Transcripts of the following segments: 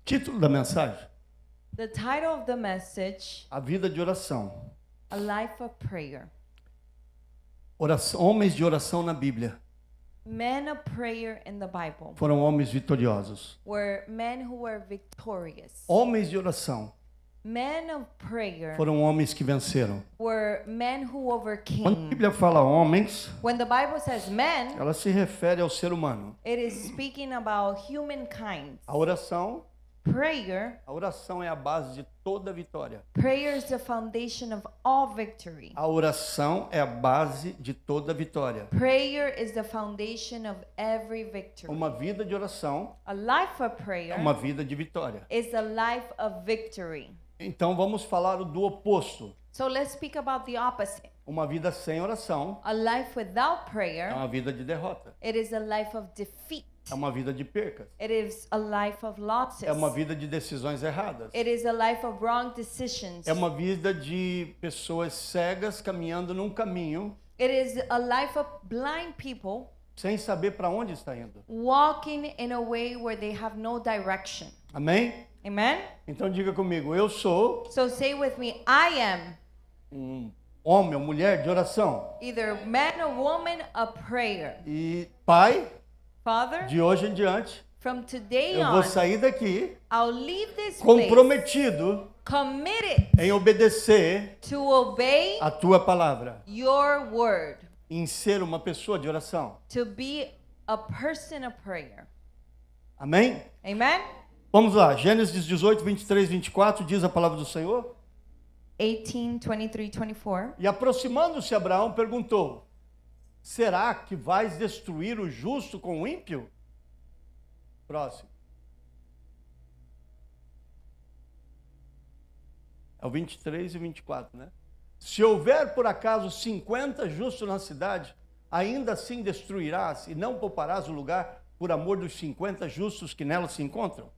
Título da mensagem: The title of the message, A vida de oração. A Life of Prayer. Homens de oração na Bíblia Men of prayer in the Bible foram homens vitoriosos. were men who were victorious. Homens de oração Men of prayer foram homens que venceram. were men who Quando a overcame. Bíblia fala homens, When the Bible says men, ela se refere ao ser humano. it is speaking about humankind. A oração Prayer é a base de toda vitória. Prayer is the foundation of all victory. A oração é a base de toda vitória. Prayer is the foundation of every victory. Uma vida de oração A life of é prayer uma vida de vitória. is a life of victory. Então vamos falar do oposto. So let's speak about the opposite. Uma vida sem oração A life without é prayer, uma vida de derrota. it is a life of defeat. É uma vida de percas. It is a life of losses. É uma vida de decisões erradas. It is a life of wrong decisions. É uma vida de pessoas cegas caminhando num caminho It is a life of blind people sem saber para onde está indo. walking in a way where they have no direction. Amém? Amen? Então diga comigo, eu sou So say with me, I am um homem ou mulher de oração. either man or woman of prayer. E pai, Father, de hoje em diante, from today eu vou on, sair daqui I'll leave this place comprometido committed em obedecer to obey a tua palavra, your word, em ser uma pessoa de oração. to be a person of prayer. Amém? Amen? Vamos lá, Gênesis 18, 23, 24, diz a palavra do Senhor. 18, 23, 24. E aproximando-se Abraão, perguntou: será que vais destruir o justo com o ímpio? Próximo. É o 23 e 24, né? Se houver por acaso 50 justos na cidade, ainda assim destruirás e não pouparás o lugar por amor dos 50 justos que nela se encontram?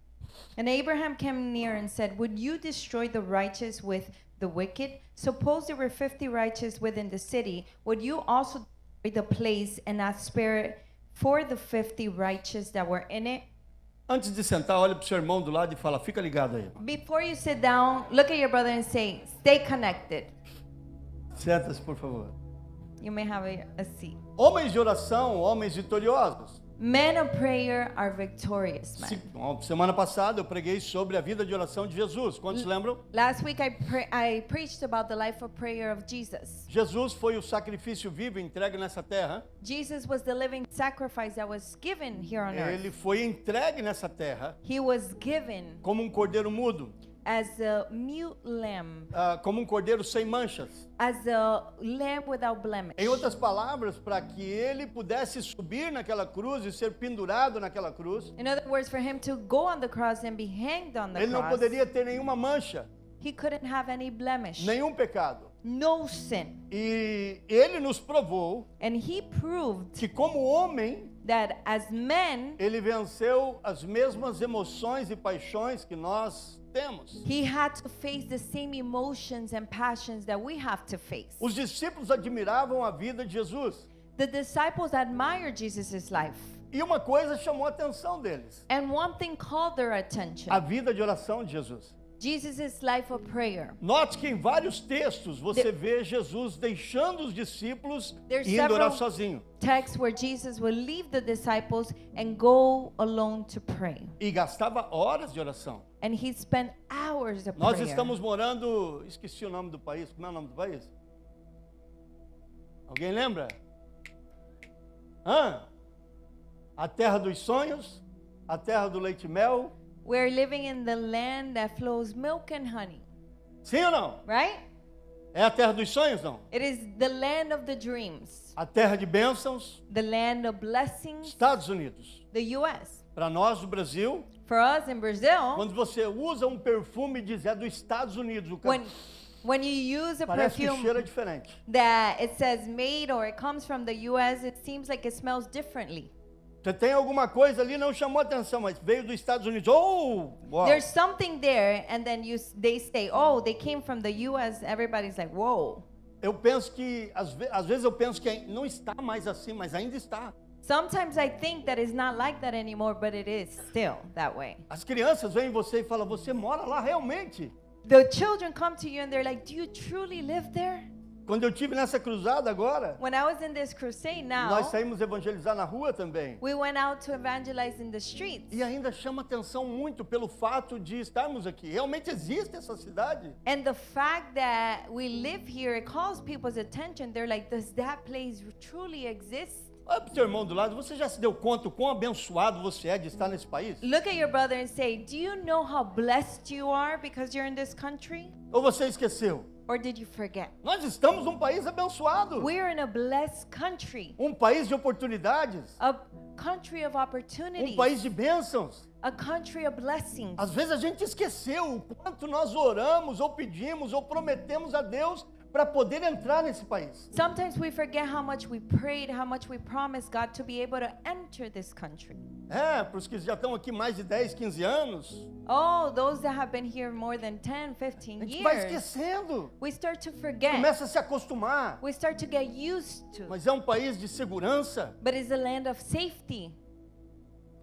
And Abraham came near and said, would you destroy the righteous with the wicked? Suppose there were 50 righteous within the city. Would you also destroy the place and not spare for the 50 righteous that were in it? Antes de sentar, olha para o seu irmão do lado e fala: fica ligado aí. Before you sit down, look at your brother and say, stay connected. Senta-se, por favor. You may have a seat. Homens de oração, homens vitoriosos. Men of prayer are victorious men. Semana passada eu preguei sobre a vida de oração de Jesus. Quantos lembram? Last week I preached about the life of prayer of Jesus. Jesus foi o sacrifício vivo entregue nessa terra. Jesus was the living sacrifice that was given here on Ele earth. foi entregue nessa terra He was given como um cordeiro mudo, as a mute lamb, como um cordeiro sem manchas. as a lamb without blemish. Em outras palavras, para que ele pudesse subir naquela cruz e ser pendurado naquela cruz, In other words, for him to go on the cross and be hanged on the ele não cross, poderia ter nenhuma mancha, he couldn't have any blemish, nenhum pecado. no sin. E ele nos provou And he proved que, como homem, that as men, ele venceu as mesmas emoções e paixões que nós temos. he had to face the same emotions and passions that we have to face. Os discípulos admiravam a vida de Jesus. The disciples admired Jesus' life. E uma coisa chamou a atenção deles: And one thing called their attention. a vida de oração de Jesus. Jesus' life of prayer. Note que em vários textos você vê Jesus deixando os discípulos There's indo orar several- sozinho. Texts where Jesus will leave the disciples and go alone to pray. E gastava horas de oração. And he spent hours of Nós prayer. estamos morando, esqueci o nome do país, como é o nome do país? Alguém lembra? A terra dos sonhos, a terra do leite e mel. We're living in the land that flows milk and honey, Sim ou não? right? É a terra dos sonhos, não? It is the land of the dreams, A terra de bênçãos, the land of blessings, Estados Unidos. the U.S. Para nós do Brasil, For us in Brazil, quando você usa um perfume e diz é dos Estados Unidos, o cara when you use a parece que perfume cheira diferente. that it says made or it comes from the U.S., it seems like it smells differently. Você tem alguma coisa ali, não chamou atenção, mas veio dos Estados Unidos. Oh, uau. There's something there, and then they say, oh, they came from the U.S. Everybody's like, whoa. Eu penso que, às vezes eu penso que não está mais assim, mas ainda está. Sometimes I think that it's not like that anymore, but it is still that way. As crianças veem você e falam, você mora lá realmente? The children come to you and they're like, do you truly live there? Quando eu tive nessa cruzada agora, When I was in this crusade now, nós saímos evangelizar na rua também. we went out to evangelize in the streets. E ainda chama atenção muito pelo fato de estarmos aqui. Realmente existe essa cidade? And the fact that we live here, it calls people's attention. They're like, does that place truly exist? Olha para o seu irmão do lado, você já se deu conta o quão abençoado você é de estar nesse país? Look at your brother and say, do you know how blessed you are because you're in this country? Ou você esqueceu? Or did you forget? Nós estamos num país abençoado. We're in a blessed country, Um país de oportunidades. a country of opportunities, Um país de bênçãos. a country of blessings. Às vezes a gente esqueceu o quanto nós oramos, ou pedimos, ou prometemos a Deus para poder entrar nesse país. Sometimes we forget how much we prayed, how much we promised God to be able to enter this country. É, para os que já estão aqui mais de 10, 15 anos, Oh, those that have been here more than 10, 15 a gente vai years, esquecendo. we start to forget. Começa a se acostumar. We start to get used to. Mas é um país de segurança. But it's a land of safety.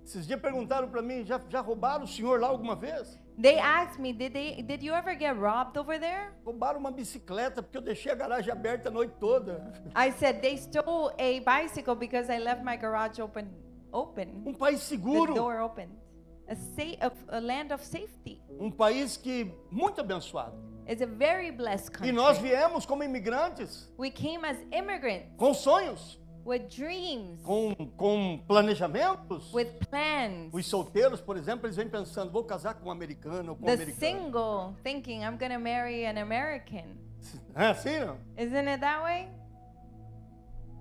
Esses dias perguntaram para mim, já roubaram o senhor lá alguma vez? They asked me, did you ever get robbed over there? Roubaram uma bicicleta porque eu deixei a garagem aberta a noite toda. I said, they stole a bicycle because I left my garage open. Um país The seguro. door open. A land of safety. Um país que muito abençoado. It's a very blessed E country. nós viemos como imigrantes, We came as immigrants com sonhos, with dreams, com planejamentos. with plans. Os solteiros, por exemplo, eles vêm pensando, vou casar com um americano ou com um The americano. single thinking, I'm going to marry an American. É assim, não? Isn't it that way?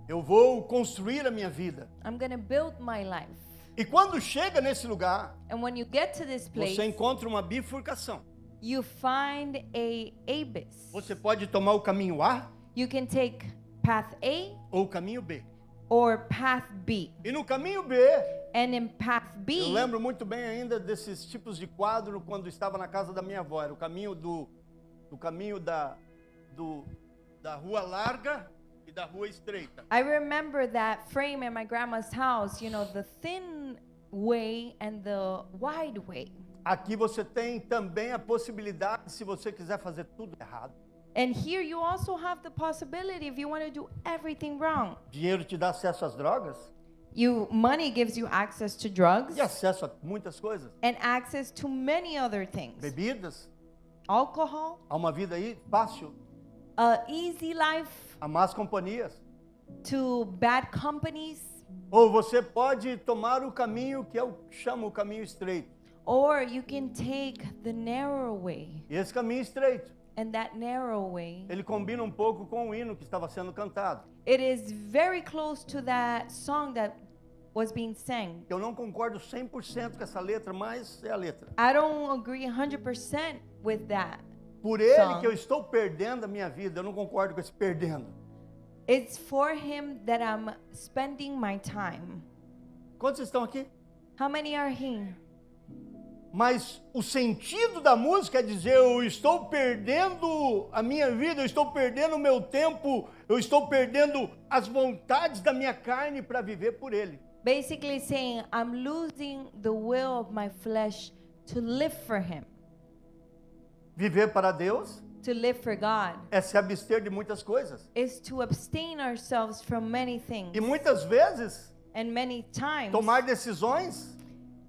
Eu vou construir a minha vida. I'm going to build my life. E quando chega nesse lugar, And when you get to this place, você encontra uma bifurcação. you find a abyss. Você pode tomar o caminho A You can take path A ou o caminho B. or path B. E no caminho B, And in path eu B, lembro muito bem ainda desses tipos de quadro quando estava na casa da minha avó. Era o caminho da rua larga e da rua estreita. I remember that frame at my grandma's house, you know, the thin way and the wide way. Aqui você tem também a possibilidade, se você quiser fazer tudo errado. And here you also have the possibility if you want to do everything wrong. Dinheiro te dá acesso às drogas Money gives you access to drugs e acesso a muitas coisas. and access to many other things. Bebidas, Alcohol, a uma vida aí fácil, a easy life, a más companhias. to bad companies, Ou você pode tomar o caminho que eu chamo o caminho estreito. or you can take the narrow way. E esse caminho estreito, And that narrow way, ele combina um pouco com o hino que estava sendo cantado. it is very close to that song that was being sang. Eu não concordo 100% com essa letra, mas é a letra. I don't agree 100% with that. Por ele Song. que eu estou perdendo a minha vida, eu não concordo com esse perdendo. It's for him that I'm spending my time. Quantos estão aqui? How many are here? Mas o sentido da música é dizer, eu estou perdendo a minha vida, eu estou perdendo o meu tempo, eu estou perdendo as vontades da minha carne para viver por ele. Basically saying, I'm losing the will of my flesh to live for him, Viver para Deus to live for God, é se abster de muitas coisas. is to abstain ourselves from many things. E muitas vezes, And many times, tomar decisões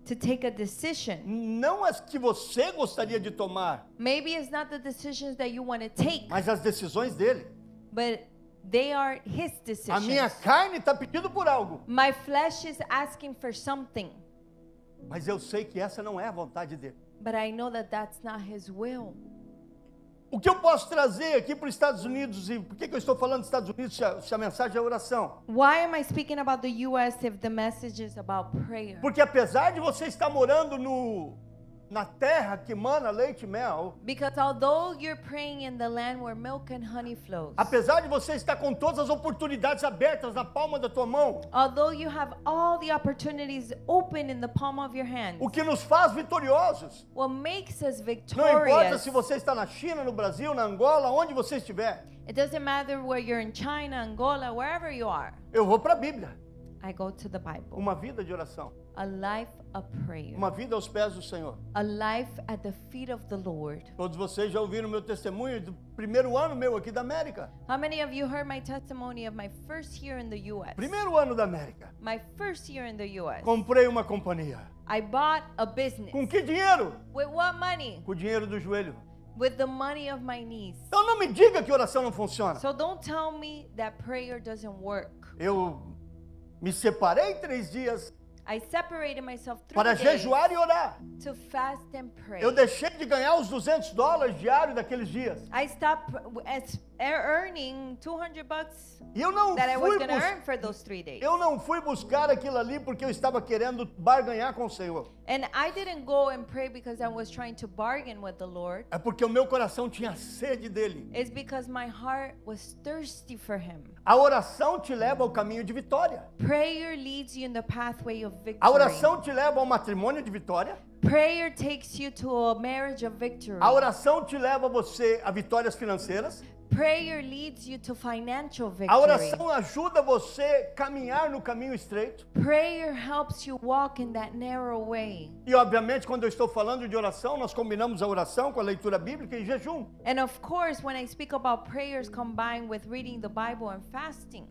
to take a decision. não as que você gostaria de tomar, Maybe it's not the decisions that you want to take, mas as decisões dele. but they are his A minha decisions. carne está pedindo por algo, My flesh is asking for something, mas eu sei que essa não é a vontade dele. but I know that that's not his will. O que eu posso trazer aqui para os Estados Unidos, e por que eu estou falando dos Estados Unidos se a mensagem é oração? Why am I speaking about the U.S. if the message is about prayer? Porque apesar de você estar morando na terra que mana leite e mel, Because although you're praying in the land where milk and honey flows, apesar de você estar com todas as oportunidades abertas na palma da tua mão, although you have all the opportunities open in the palm of your hand, o que nos faz vitoriosos, what makes us não importa victorious, se você está na China, no Brasil, na Angola, onde você estiver, it doesn't matter where you're in China, Angola, wherever you are. eu vou para a Bíblia. I go to the Bible. Uma vida de oração. A life of prayer. Uma vida aos pés do Senhor. A life at the feet of the Lord. Todos vocês já ouviram meu testemunho do primeiro ano meu aqui da América. How many of you heard my testimony of my first year in the U.S.? Primeiro ano da América. My first year in the U.S. Comprei uma companhia. I bought a business. Com que dinheiro? With what money? Com o dinheiro do joelho. With the money of my knees. Então não me diga que oração não funciona. So don't tell me that prayer doesn't work. Eu me separei 3 dias I separated myself 3 para days jejuar e orar. to fast and pray. Eu deixei de ganhar os $200 diários daqueles dias. I stopped earning $200 E eu não that I was fui going to earn for those 3 days. eu não fui buscar aquilo ali porque eu estava querendo barganhar com o Senhor. And I didn't go and pray because I was trying to bargain with the Lord. É porque o meu coração tinha sede dele. It's because my heart was thirsty for Him. A oração te leva ao caminho de vitória. Prayer leads you in the pathway of A victory. oração te leva ao matrimônio de vitória. Prayer takes you to a marriage of victory. A oração te leva você a vitórias financeiras. Prayer leads you to financial A victory. oração ajuda você a caminhar no caminho estreito. Prayer helps you walk in that narrow way. E obviamente, quando eu estou falando de oração, nós combinamos a oração com a leitura bíblica e jejum. And of course, when I speak about prayers combined with reading the Bible and fasting,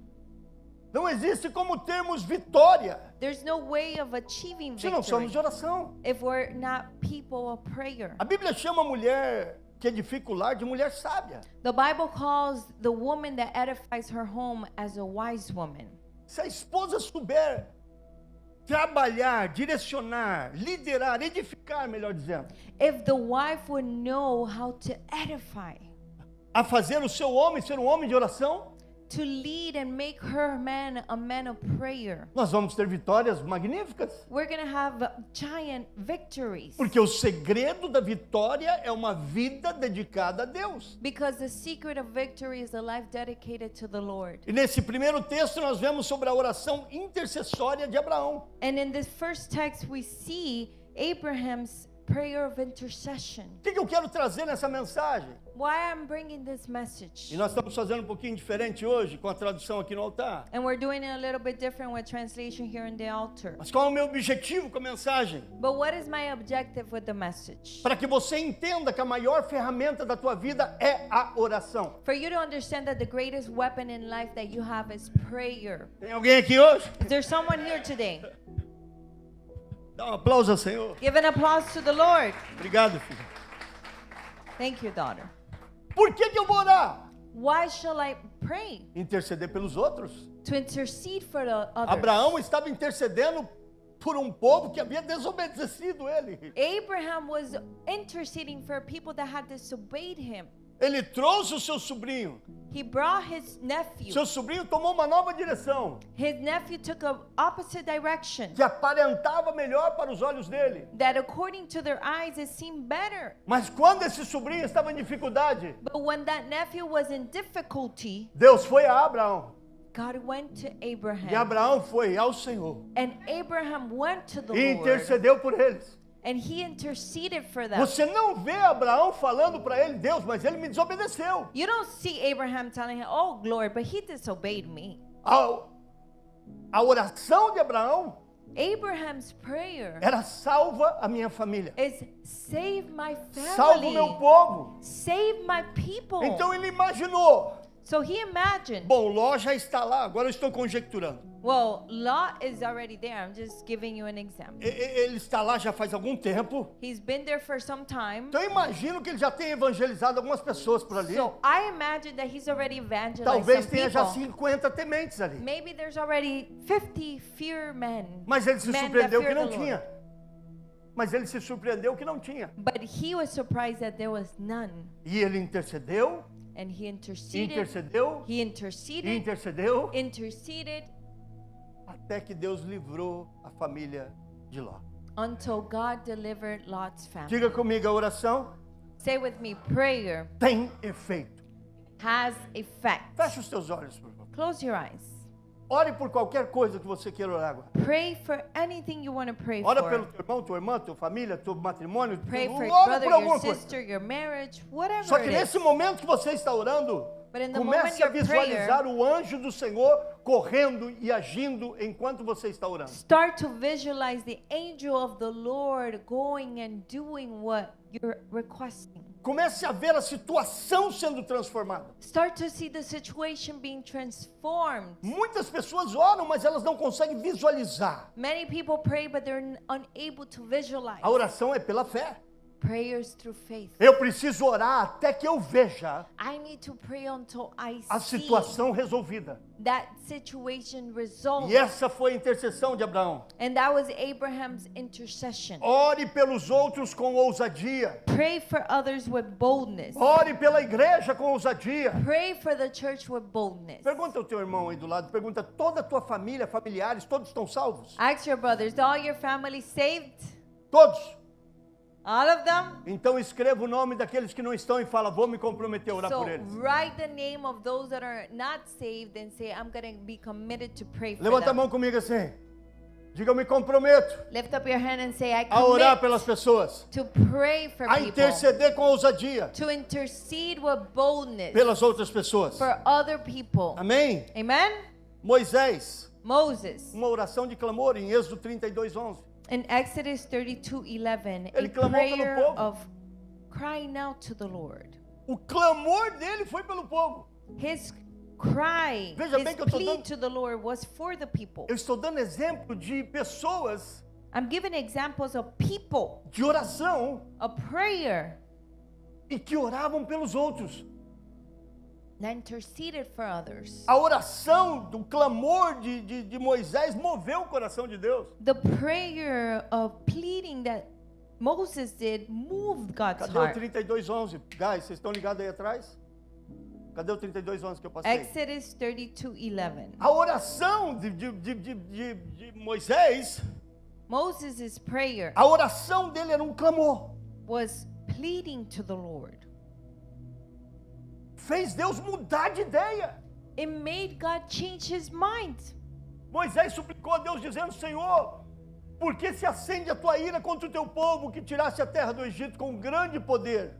Não existe como termos vitória there's no way of achieving se não somos victory de oração. if we're not people of prayer. A Bíblia chama a mulher que edifica o lar de mulher sábia. The Bible calls the woman that edifies her home as a wise woman. Se a esposa souber trabalhar, direcionar, liderar, edificar, melhor dizendo, If the wife would know how to edify, a fazer o seu homem ser um homem de oração, to lead and make her man a man of prayer, nós vamos ter vitórias magníficas. we're going to have giant victories. Porque o segredo da vitória é uma vida dedicada a Deus. Because the secret of victory is a life dedicated to the Lord. E nesse primeiro texto nós vemos sobre a oração intercessória de Abraão. And in this first text, we see Abraham's prayer of intercession. O que eu quero trazer nessa mensagem? Why I'm bringing this message. E nós estamos fazendo um pouquinho diferente hoje com a tradução aqui no altar. And we're doing it a little bit different with translation here in the altar. Mas qual é o meu objetivo com a mensagem? But what is my objective with the message? Para que você entenda que a maior ferramenta da tua vida é a oração. For you to understand that the greatest weapon in life that you have is prayer. Tem alguém aqui hoje? Is there someone here today? Dá um aplauso ao Senhor. Give an applause to the Lord. Obrigado, filho. Thank you, daughter. Por que eu vou orar? Why shall I pray? Interceder pelos outros. To intercede for the others. Abraão estava intercedendo por um povo que havia desobedecido ele. Abraham was interceding for people that had disobeyed him. Ele trouxe o seu sobrinho. He brought his nephew. Seu sobrinho tomou uma nova direção His nephew took a opposite direction que aparentava melhor para os olhos dele. that according to their eyes it seemed better. Mas quando esse sobrinho estava em dificuldade, But when that nephew was in difficulty, Deus foi a Abraão. God went to E Abraham. Abraão foi ao Senhor And Abraham went to the e Lord. intercedeu por eles. And he interceded for them. Você não vê Abraão falando para ele, Deus, mas ele me desobedeceu. You don't see Abraham telling him, oh, Lord, but he disobeyed me. A oração de Abraão Abraham's prayer era salva a minha família. is save my Salva o meu family. povo. Save my people. Então ele imaginou. So he imagined, Bom, Ló já está lá, agora eu estou conjecturando. well, Lot is already there. I'm just giving you an example. Ele está lá já faz algum tempo. He's been there for some time. Então eu imagino que ele já tenha evangelizado algumas pessoas por ali. So I imagine that he's already evangelized Talvez some tenha já people. 50 tementes ali. Maybe there's already 50 fear men. Mas ele se Men surpreendeu that que fear não the tinha. Lord. Mas ele se surpreendeu que não tinha. But he was surprised that there was none. E ele intercedeu, And he interceded. intercedeu, He interceded. intercedeu, Interceded até que Deus livrou a família de Ló. until God delivered Lot's family. Diga comigo, a oração Say with me, prayer tem efeito. has effect. Feche os teus olhos, por favor. Close your eyes. Ore por qualquer coisa que você queira orar agora. Pray for anything you want to pray Ora for. pelo teu irmão, tua irmã, tua família, teu matrimônio. Pray for your Ora brother, por your alguma coisa. sister, your marriage, whatever Só que it is. nesse momento que você está orando, But in the moment Comece a your prayer, visualizar o anjo do Senhor correndo e agindo enquanto você está orando. start to visualize the angel of the Lord going and doing what you're requesting. Comece a ver a situação sendo transformada. Start to see the situation being transformed. Muitas pessoas oram, mas elas não conseguem visualizar. Many people pray, but they're unable to visualize. A oração é pela fé. Prayers through faith. Eu preciso orar até que eu veja I need to pray until I a see situação resolvida. that situation resolved. E essa foi a intercessão de Abraão. And that was Abraham's intercession. Ore pelos outros com ousadia. Pray for others with boldness. Ore pela igreja com ousadia. Pray for the church with boldness. Pergunta ao teu irmão aí do lado, pergunta, toda a tua família, familiares, todos estão salvos? Ask your brothers, all your family saved? Todos. All of them? Então escreva o nome daqueles que não estão e fala, vou me comprometer a orar So por eles. write the name of those that are not saved and say, I'm going to be committed to pray for Levanta a them. mão comigo assim. Diga, eu me comprometo Lift up your hand and say, I a orar commit pelas pessoas, to pray for a people. interceder com ousadia To intercede with boldness pelas outras pessoas. for other people. Amém? Amen? Moisés, Moses, uma oração de clamor em Êxodo 32:11. in Exodus 32:11, Ele a clamou pelo prayer povo. of crying out to the Lord. O clamor dele foi pelo povo. His cry, Veja bem his que eu tô plea dando- to the Lord was for the people. Eu estou dando exemplo de pessoas I'm giving examples of people, de oração a prayer e que oravam pelos outros. that interceded for others. A oração do clamor de Moisés moveu o coração de Deus. The prayer of pleading that Moses did moved God's Cadê o heart. 32:11? Guys, vocês estão ligados aí atrás? Cadê o 32:11 que eu passei? Exodus 32:11. A oração de Moisés, Moses' prayer a oração dele era um clamor. was pleading to the Lord. Fez Deus mudar de ideia. It made God change his mind. Moisés suplicou a Deus dizendo, Senhor, por que se acende a tua ira contra o teu povo que tiraste a terra do Egito com grande poder?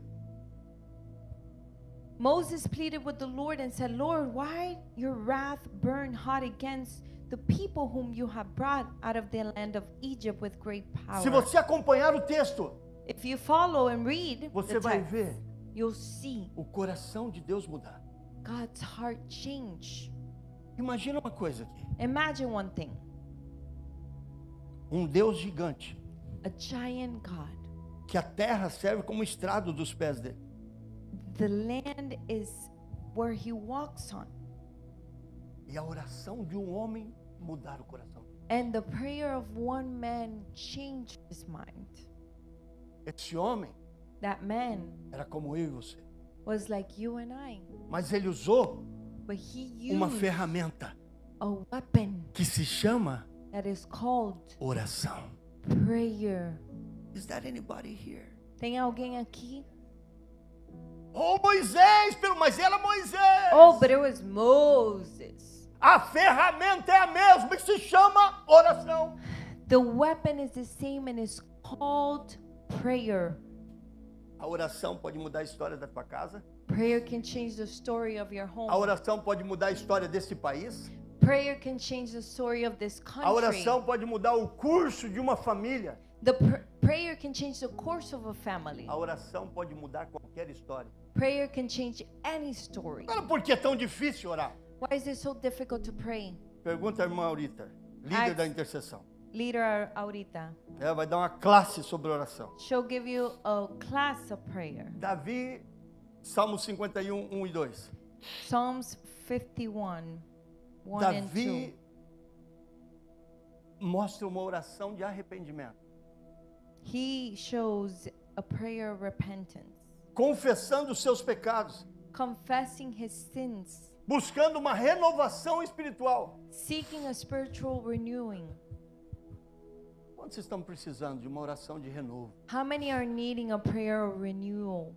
Moses pleaded with the Lord and said, Lord, why your wrath burn hot against the people whom you have brought out of the land of Egypt with great Se power? você acompanhar o texto, If you follow and read você the vai text, ver you'll see o coração de Deus mudar. God's heart change. Imagina uma coisa aqui. Imagine one thing, Um Deus gigante, a giant God. que a terra serve como estrado dos pés dele. The land is where he walks on. E a oração de um homem mudar o coração. And the prayer of one man changed his mind. Esse homem That man era como eu e você. was like you and I, Mas ele usou but he uma used ferramenta a weapon que se chama that is called oração. prayer. Is that anybody here? Tem alguém aqui? Oh, Moisés, mas era Moisés. Oh, but it was Moses. A ferramenta é a mesma que se chama oração. The weapon is the same and is called prayer. A oração pode mudar a história da tua casa. Prayer can change the story of your A home. oração pode mudar a história desse país. Prayer can change the story of this A country. oração pode mudar o curso de uma família. The prayer can change the course of a family. A oração pode mudar qualquer história. Prayer can change any story. Agora, por que é tão difícil orar? Why is it so difficult to pray? Pergunta a irmã Aurita, líder Ask- da intercessão. Leader Aurita, Ela vai dar uma classe sobre oração. she'll give you a class of prayer. Davi, Salmo 51, 1 e 2. Psalms 51, 1 and 2. Davi mostra uma oração de arrependimento. He shows a prayer of repentance, Confessando os seus pecados. confessing his sins, Buscando uma renovação espiritual. seeking a spiritual renewing. Quantos estão precisando de uma oração de renovo? How many are needing a prayer of renewal?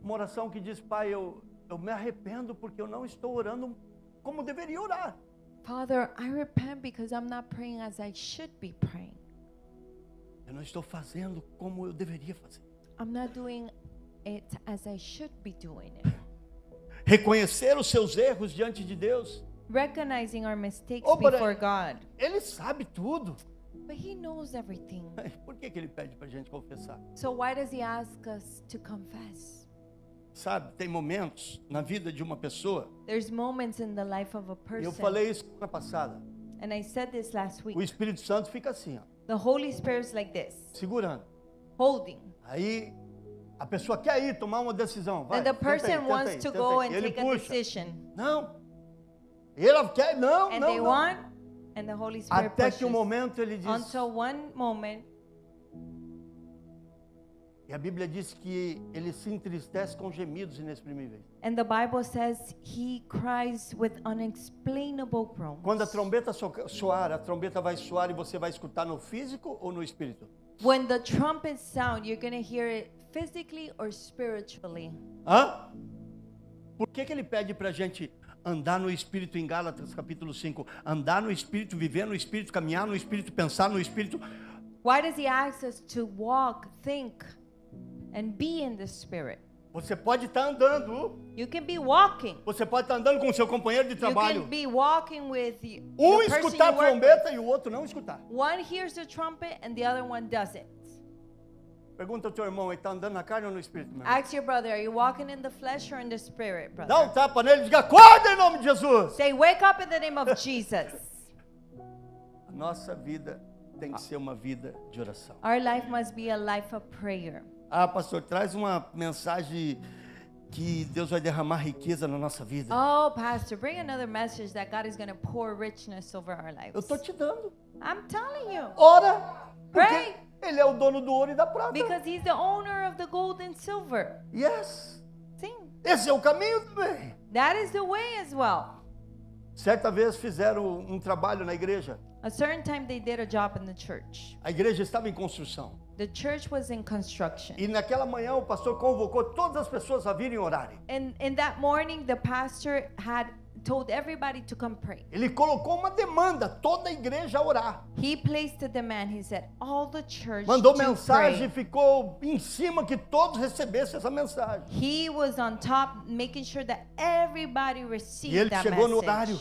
Uma oração que diz, Pai, eu me arrependo porque eu não estou orando como deveria orar. Father, I repent because I'm not praying as I should be praying. Eu não estou fazendo como eu deveria fazer. I'm not doing it as I should be doing it. reconhecer os seus erros diante de Deus. recognizing our mistakes Oh, but before God. Ele sabe tudo. But He knows everything. Por que ele pede para a gente confessar? So why does He ask us to confess? Sabe, tem momentos na vida de uma pessoa, There's moments in the life of a e eu person, falei isso semana passada, and I said this last o week. Espírito Santo fica assim, ó, The Holy Spirit's like this, segurando. holding. Aí a pessoa quer ir tomar uma decisão. Vai, And the tenta aí, person tenta wants aí, to tenta go aí. and Ele take a puxa. decision. Não. Ele quer, não, And não, they não. want, and the Holy Spirit Até que um pushes. momento ele diz, Until one moment, e a Bíblia diz que ele se entristece com gemidos inexprimíveis. and the Bible says He cries with unexplainable groans. Quando a trombeta soar, a trombeta vai soar e você vai escutar no físico ou no espírito? When the trumpets sound, you're going to hear it physically or spiritually. Hã? Por que ele pede para a gente andar no Espírito em Gálatas capítulo 5? Andar no Espírito, viver no Espírito, caminhar no Espírito, pensar no Espírito. Why does He ask us to walk, think, and be in the Spirit? Você pode estar andando, You can be walking. você pode estar andando com o seu companheiro de You trabalho. can be walking with the person Escutar a you work with. trombeta e o outro não escutar. One hears the trumpet and the other one doesn't. Pergunta ao teu irmão, ele está andando na carne ou no Espírito? Meu irmão? Ask your brother, are you walking in the flesh or in the Spirit, Dá brother? um tapa nele e diga, acorda em nome de Jesus. Say, wake up in the name of Jesus. A nossa vida tem que ser uma vida de oração. Our life must be a life of prayer. Ah, pastor, traz uma mensagem que Deus vai derramar riqueza na nossa vida. Oh, Pastor, bring another message that God is going to pour richness over our lives. Eu estou te dando. I'm telling you. Ora, porque Pray. Ele é o dono do ouro e da prata. Because He's the owner of the gold and silver. Yes. Sim. Esse é o caminho também. That is the way as well. Certa vez fizeram um trabalho na igreja. A certain time they did a job in the church. A igreja estava em construção. The church was in construction. E naquela manhã o pastor convocou todas as pessoas a virem orarem. And in that morning, the pastor had told everybody to come pray. Ele colocou uma demanda, toda a igreja a orar. He placed a demand. He said, all the church Mandou to mensagem e pray. ficou em cima que todos recebessem essa mensagem. He was on top, making sure that everybody E received ele that chegou no message. horário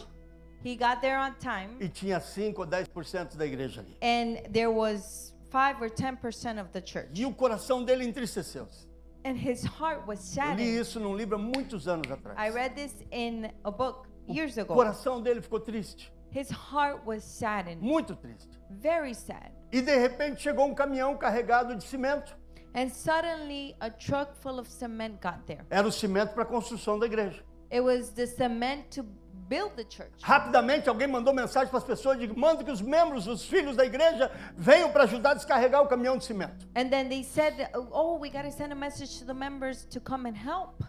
He got there on time, e tinha 5 ou 10% da igreja ali. and there was 5 or 10% of the church. E o coração dele entristeceu-se. And his heart was Eu li saddened. isso num livro há muitos anos atrás. I read this in a book years O ago. coração dele ficou triste, His heart was saddened, muito triste. very sad. E de repente chegou um caminhão carregado de cimento. And suddenly, a truck full of cement got there. Era o cimento para a construção da igreja. It was the cement to build the church. Rapidamente alguém mandou mensagem para as pessoas, manda que os membros, os filhos da igreja venham para ajudar a descarregar o caminhão de cimento. And then they said, oh, we got to send a message to the members to come and help.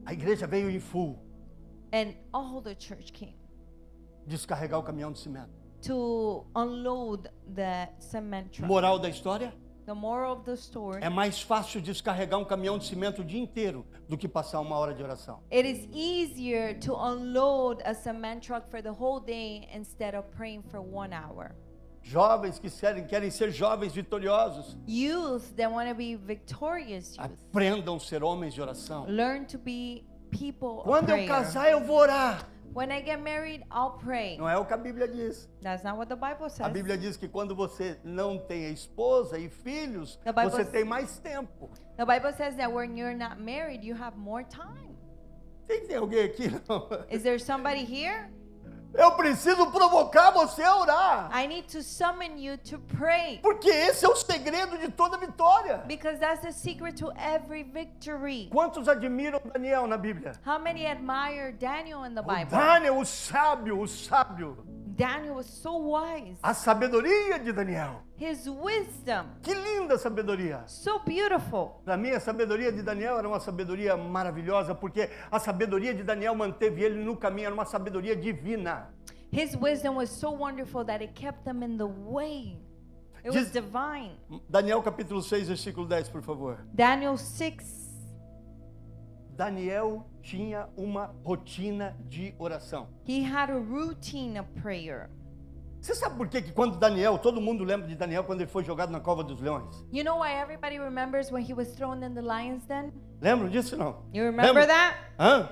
A igreja veio em full And all the church came descarregar o caminhão de cimento. to unload the cement truck. Moral da história? The moral of the story, É mais fácil descarregar um caminhão de cimento o dia inteiro do que passar uma hora de oração. it is easier to unload a cement truck for the whole day instead of praying for 1 hour. Jovens que querem ser jovens vitoriosos, Youth that want to be victorious youth, aprendam a ser homens de oração. learn to be people of Quando eu prayer. casar, eu vou orar. When I get married, I'll pray. Não é o que a Bíblia diz. That's not what the Bible A says. Bíblia diz que quando você não tem esposa e filhos, The Bible você says- tem mais tempo. The Bible says that when you're not married, you have more time. Tem alguém aqui? Não. Is there somebody here? Eu preciso provocar você a orar. I need to summon you to pray. Porque esse é o segredo de toda vitória. Because that's the secret to every victory. Quantos admiram Daniel na Bíblia? How many admire Daniel in the O Bible? Daniel, o sábio, o sábio. Daniel was so wise. A sabedoria de Daniel. His wisdom, Que linda sabedoria. so beautiful. Para mim, a sabedoria de Daniel era uma sabedoria maravilhosa, porque a sabedoria de Daniel manteve ele no caminho, era uma sabedoria divina. His wisdom was so wonderful that it kept them in the way. It was Diz- divine. Daniel capítulo 6, versículo 10, por favor. Daniel 6. Daniel tinha uma rotina de oração. He had a routine of prayer. Você sabe por que quando Daniel, todo mundo lembra de Daniel quando ele foi jogado na cova dos leões? You know why everybody remembers when he was thrown in the lion's den? Lembram disso não? You remember Lembra? that? Hã?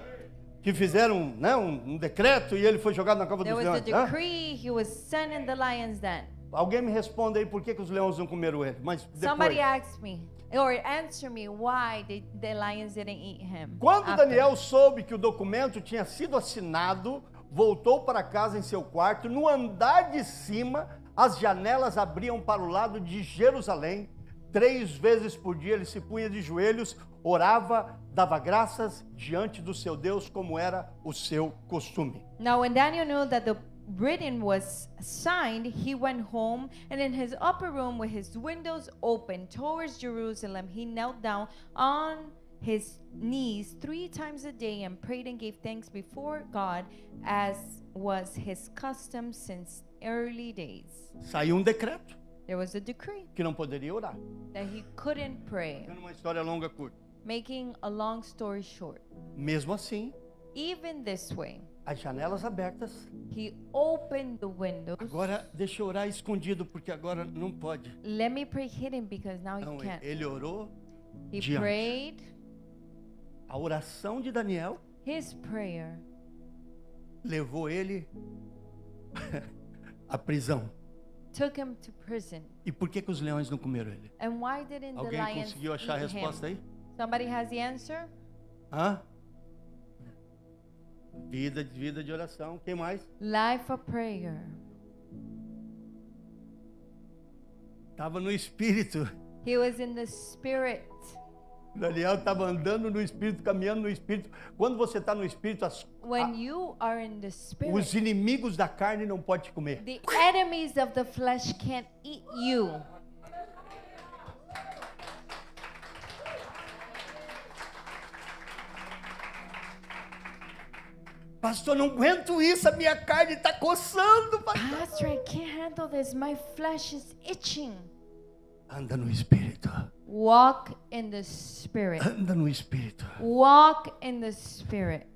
que fizeram, né, um decreto e ele foi jogado na cova There dos was a leões. Hã? decree, he was sent in the lion's den. Alguém me responda aí por que os leões não comeram ele. Mas Somebody depois, asked me, or answer me, why the lions didn't eat him. quando after. Daniel soube que o documento tinha sido assinado, voltou para casa em seu quarto. No andar de cima, as janelas abriam para o lado de Jerusalém. 3 vezes por dia ele se punha de joelhos, orava, dava graças diante do seu Deus, como era o seu costume. Now when Daniel knew that the written was signed, he went home, and in his upper room with his windows open towards Jerusalem, he knelt down on his knees 3 times a day and prayed and gave thanks before God, as was his custom since early days. Saiu um decreto There was a decree que não poderia orar. that he couldn't pray. Fazendo uma história longa, curta. Making a long story short, Mesmo assim, even this way, as janelas abertas. he opened the windows. Agora, deixa eu orar escondido, porque agora não pode. Let me pray hidden because now you Não, can't. ele orou. He diante. prayed. A oração de Daniel His prayer levou ele à prisão. took him to prison. E por que os leões não comeram ele? And why didn't the Alguém lions conseguiu achar a eat resposta him? aí? Somebody has the answer? Hã? Vida de oração. Quem mais? Life of prayer. Estava no Espírito. He was in the spirit. Daniel estava andando no Espírito, caminhando no Espírito. Quando você está no Espírito, When you are in the os spirit, inimigos da carne não podem te comer. the enemies of the flesh can't eat you. Pastor, não aguento isso, a minha carne está coçando. Pastor. Pastor, I can't handle this. My flesh is itching. Anda no Espírito. Walk in the spirit. Anda no Espírito. Walk in the spirit.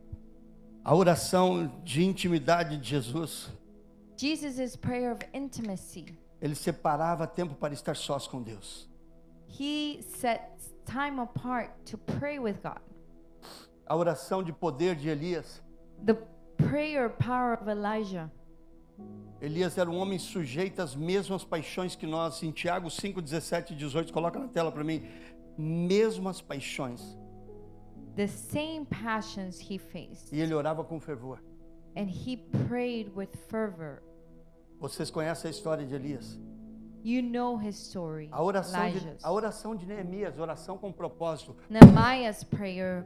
A oração de intimidade de Jesus, Jesus' prayer of intimacy. ele separava tempo para estar sós com Deus. He set time apart to pray with God. A oração de poder de Elias. The prayer power of Elijah. Elias era um homem sujeito às mesmas paixões que nós. Em Tiago 5, 17 e 18, coloca na tela para mim. Mesmas paixões. The same passions he faced. E ele orava com fervor. And he prayed with fervor. Vocês conhecem a história de Elias? You know his story. A Elijah's. oração de Neemias, oração com propósito. Nehemiah's prayer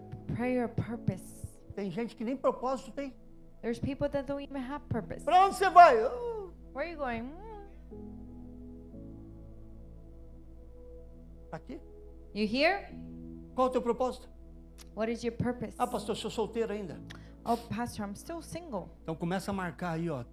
purpose. Tem gente que nem propósito tem. There's people that don't even have purpose. Para onde você vai? Oh, Where are you going? tá aqui. You here? Qual é o teu propósito? What is your purpose? Ah, pastor, eu sou solteiro ainda. Oh, pastor, I'm still single. Então começa a marcar aí, ó.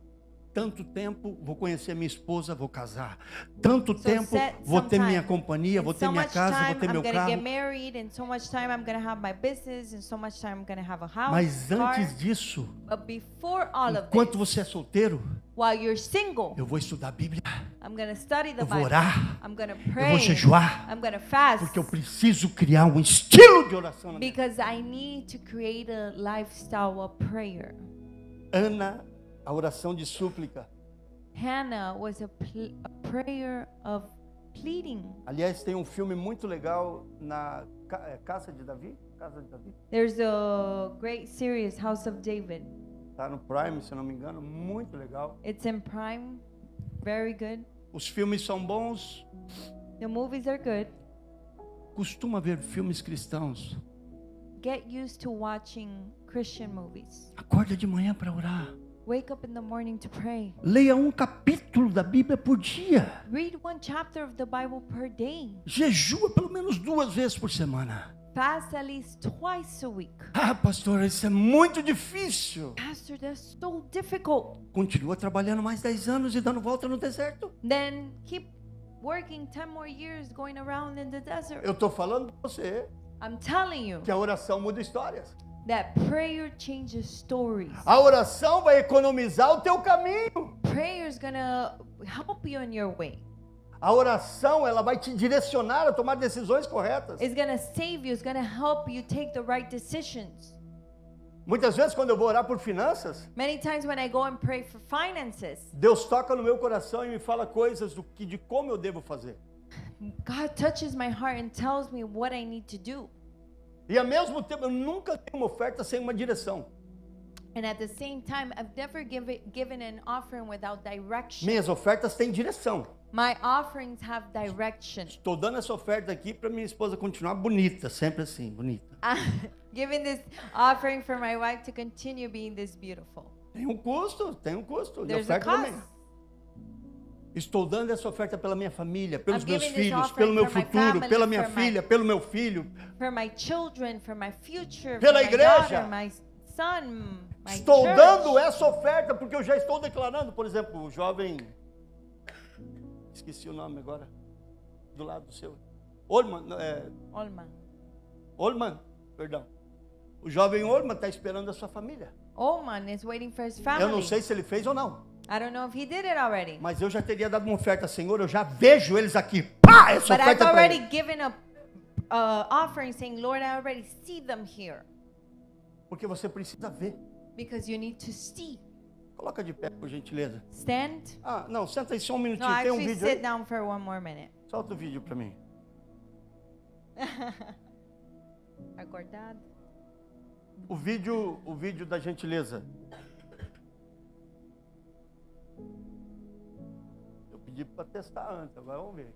Tanto tempo vou conhecer minha esposa, vou casar. Tanto tempo set vou some ter minha time. companhia, vou In ter so minha much casa, vou time ter I'm meu gonna get carro. married. In so much time I'm gonna have my business. In so much time I'm gonna have a house, Mas car. antes disso, But before all of enquanto this, você é solteiro, while you're single, eu vou estudar a Bíblia, I'm gonna study the eu vou Bible. orar, I'm gonna eu pray. vou jejuar, I'm gonna fast. porque eu preciso criar um estilo de oração na minha vida. Because I need to create a lifestyle of prayer. Ana, a oração de súplica. Hannah was a prayer of pleading. Aliás, tem um filme muito legal na Casa de Davi. Casa de Davi. There's a great series, House of David. Tá no Prime, se eu não me engano, muito legal. It's in Prime, very good. Os filmes são bons. The movies are good. Costuma ver filmes cristãos. Get used to watching Christian movies. Acorda de manhã para orar. Wake up in the morning to pray. Leia um capítulo da Bíblia por dia. Read one chapter of the Bible per day. Jejua pelo menos 2 vezes por semana. Fast at least twice a week. Ah, pastor, isso é muito difícil. Pastor, that's so difficult. Continua trabalhando mais 10 anos e dando volta no deserto. Then keep working 10 more years going around in the desert. Eu estou falando para você I'm telling you que a oração muda histórias. that prayer changes stories. A oração vai economizar o teu caminho. Prayer is gonna help you on your way. A oração, ela vai te direcionar a tomar decisões corretas. It's gonna save you. It's gonna help you take the right decisions. Muitas vezes quando eu vou orar por finanças, Many times when I go and pray for finances, Deus toca no meu coração e me fala coisas de como eu devo fazer. God touches my heart and tells me what I need to do. E ao mesmo tempo, eu nunca tenho uma oferta sem uma direção. And at the same time, I've never given an offering without direction. Minhas ofertas têm direção. My offerings have direction. Estou dando essa oferta aqui para minha esposa continuar bonita, sempre assim, bonita. Giving this offering for my wife to continue being this beautiful. Tem um custo. E There's a oferta cost. também. Estou dando essa oferta pela minha família, pelos I'm meus giving this filhos, offering pelo meu for my futuro, family, pela minha for my- filha, pelo meu filho. For my children, for my future, Pela for my igreja. daughter, my son, my Estou church. dando essa oferta porque eu já estou declarando, por exemplo, o jovem, esqueci o nome agora, do lado do seu, Olman, perdão. O jovem Olman está esperando a sua família. Olman is waiting for his family. Eu não sei se ele fez ou não, I don't know if he did it already. mas eu já teria dado uma oferta, Senhor, eu já vejo eles aqui. Pá, essa But I've oferta é para already ele. given a offering saying, Lord, I already see them here. Porque você precisa ver. Because you need to see. Coloca de pé, por gentileza. Stand. Ah, não, senta aí só um No, minutinho, tem um actually vídeo sit aí? down for one more minute. Solta o vídeo para mim. Acordado. O vídeo da gentileza. Eu pedi para testar antes, agora vamos ver.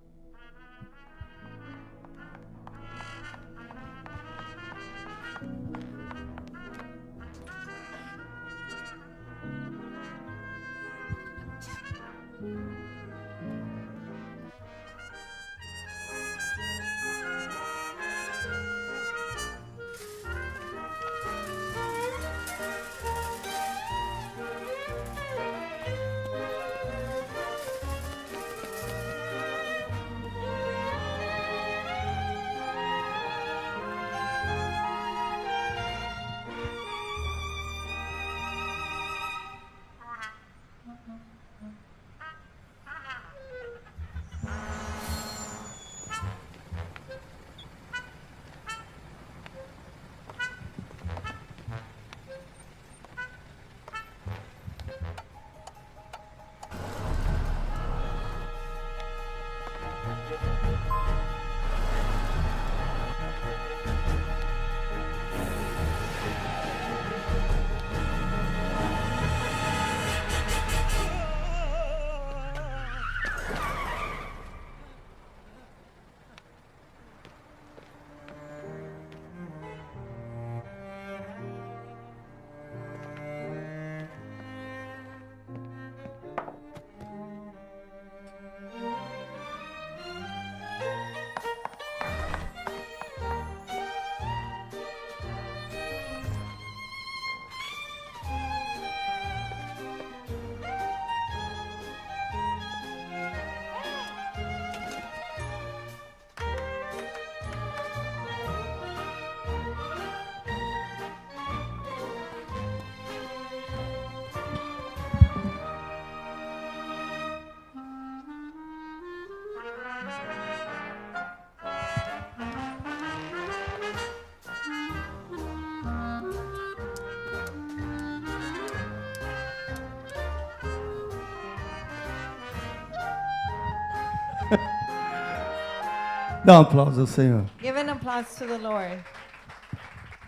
Dá um aplauso ao Senhor. Give an applause to the Lord.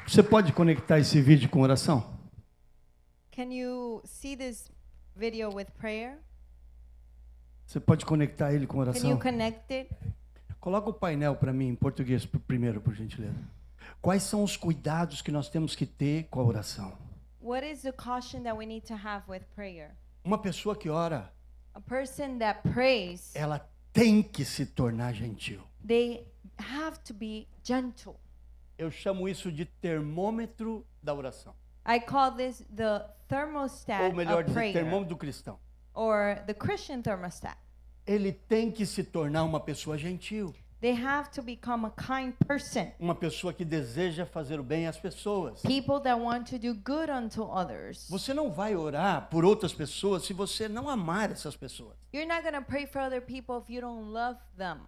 Você pode conectar esse vídeo com oração? Can you see this video with prayer? Você pode conectar ele com Can you oração? connect it? Coloca o painel para mim em português primeiro, por gentileza. Quais são os cuidados que nós temos que ter com a oração? What is the caution that we need to have with prayer? Uma pessoa que ora, A person that prays, ela tem que se tornar gentil. they have to be gentle. Eu chamo isso de termômetro da oração. I call this the thermostat Ou melhor of dizer, prayer, termômetro do cristão. or the Christian thermostat. Ele tem que se tornar uma pessoa gentil. They have to become a kind person. Uma pessoa que deseja fazer o bem às pessoas. People that want to do good unto others. Você não vai orar por outras pessoas se você não amar essas pessoas. You're not going to pray for other people if you don't love them.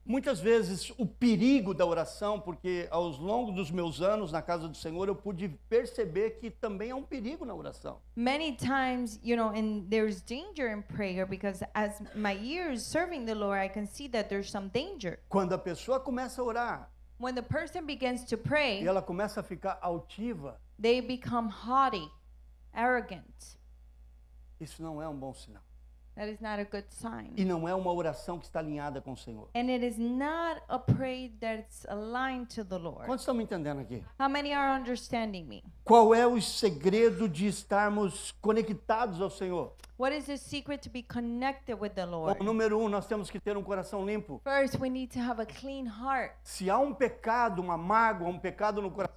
Muitas vezes o perigo da oração, porque aos longos dos meus anos na casa do Senhor eu pude perceber que também há um perigo na oração. Many times, and there's danger in prayer because as my years serving the Lord, I can see that there's some danger. Quando a pessoa começa a orar When the person begins to e pray, ela começa a ficar altiva, they become haughty, arrogant. isso não é um bom sinal. That is not a good sign. E não é uma oração que está alinhada com o Senhor. And it is not a prayer that's aligned to the Lord. Quantos estão me entendendo aqui? How many are understanding me? Qual é o segredo de estarmos conectados ao Senhor? What is the secret to be connected with the Lord? Bom, número 1, nós temos que ter um coração limpo. First, we need to have a clean heart. Se há um pecado, uma mágoa, um pecado no coração,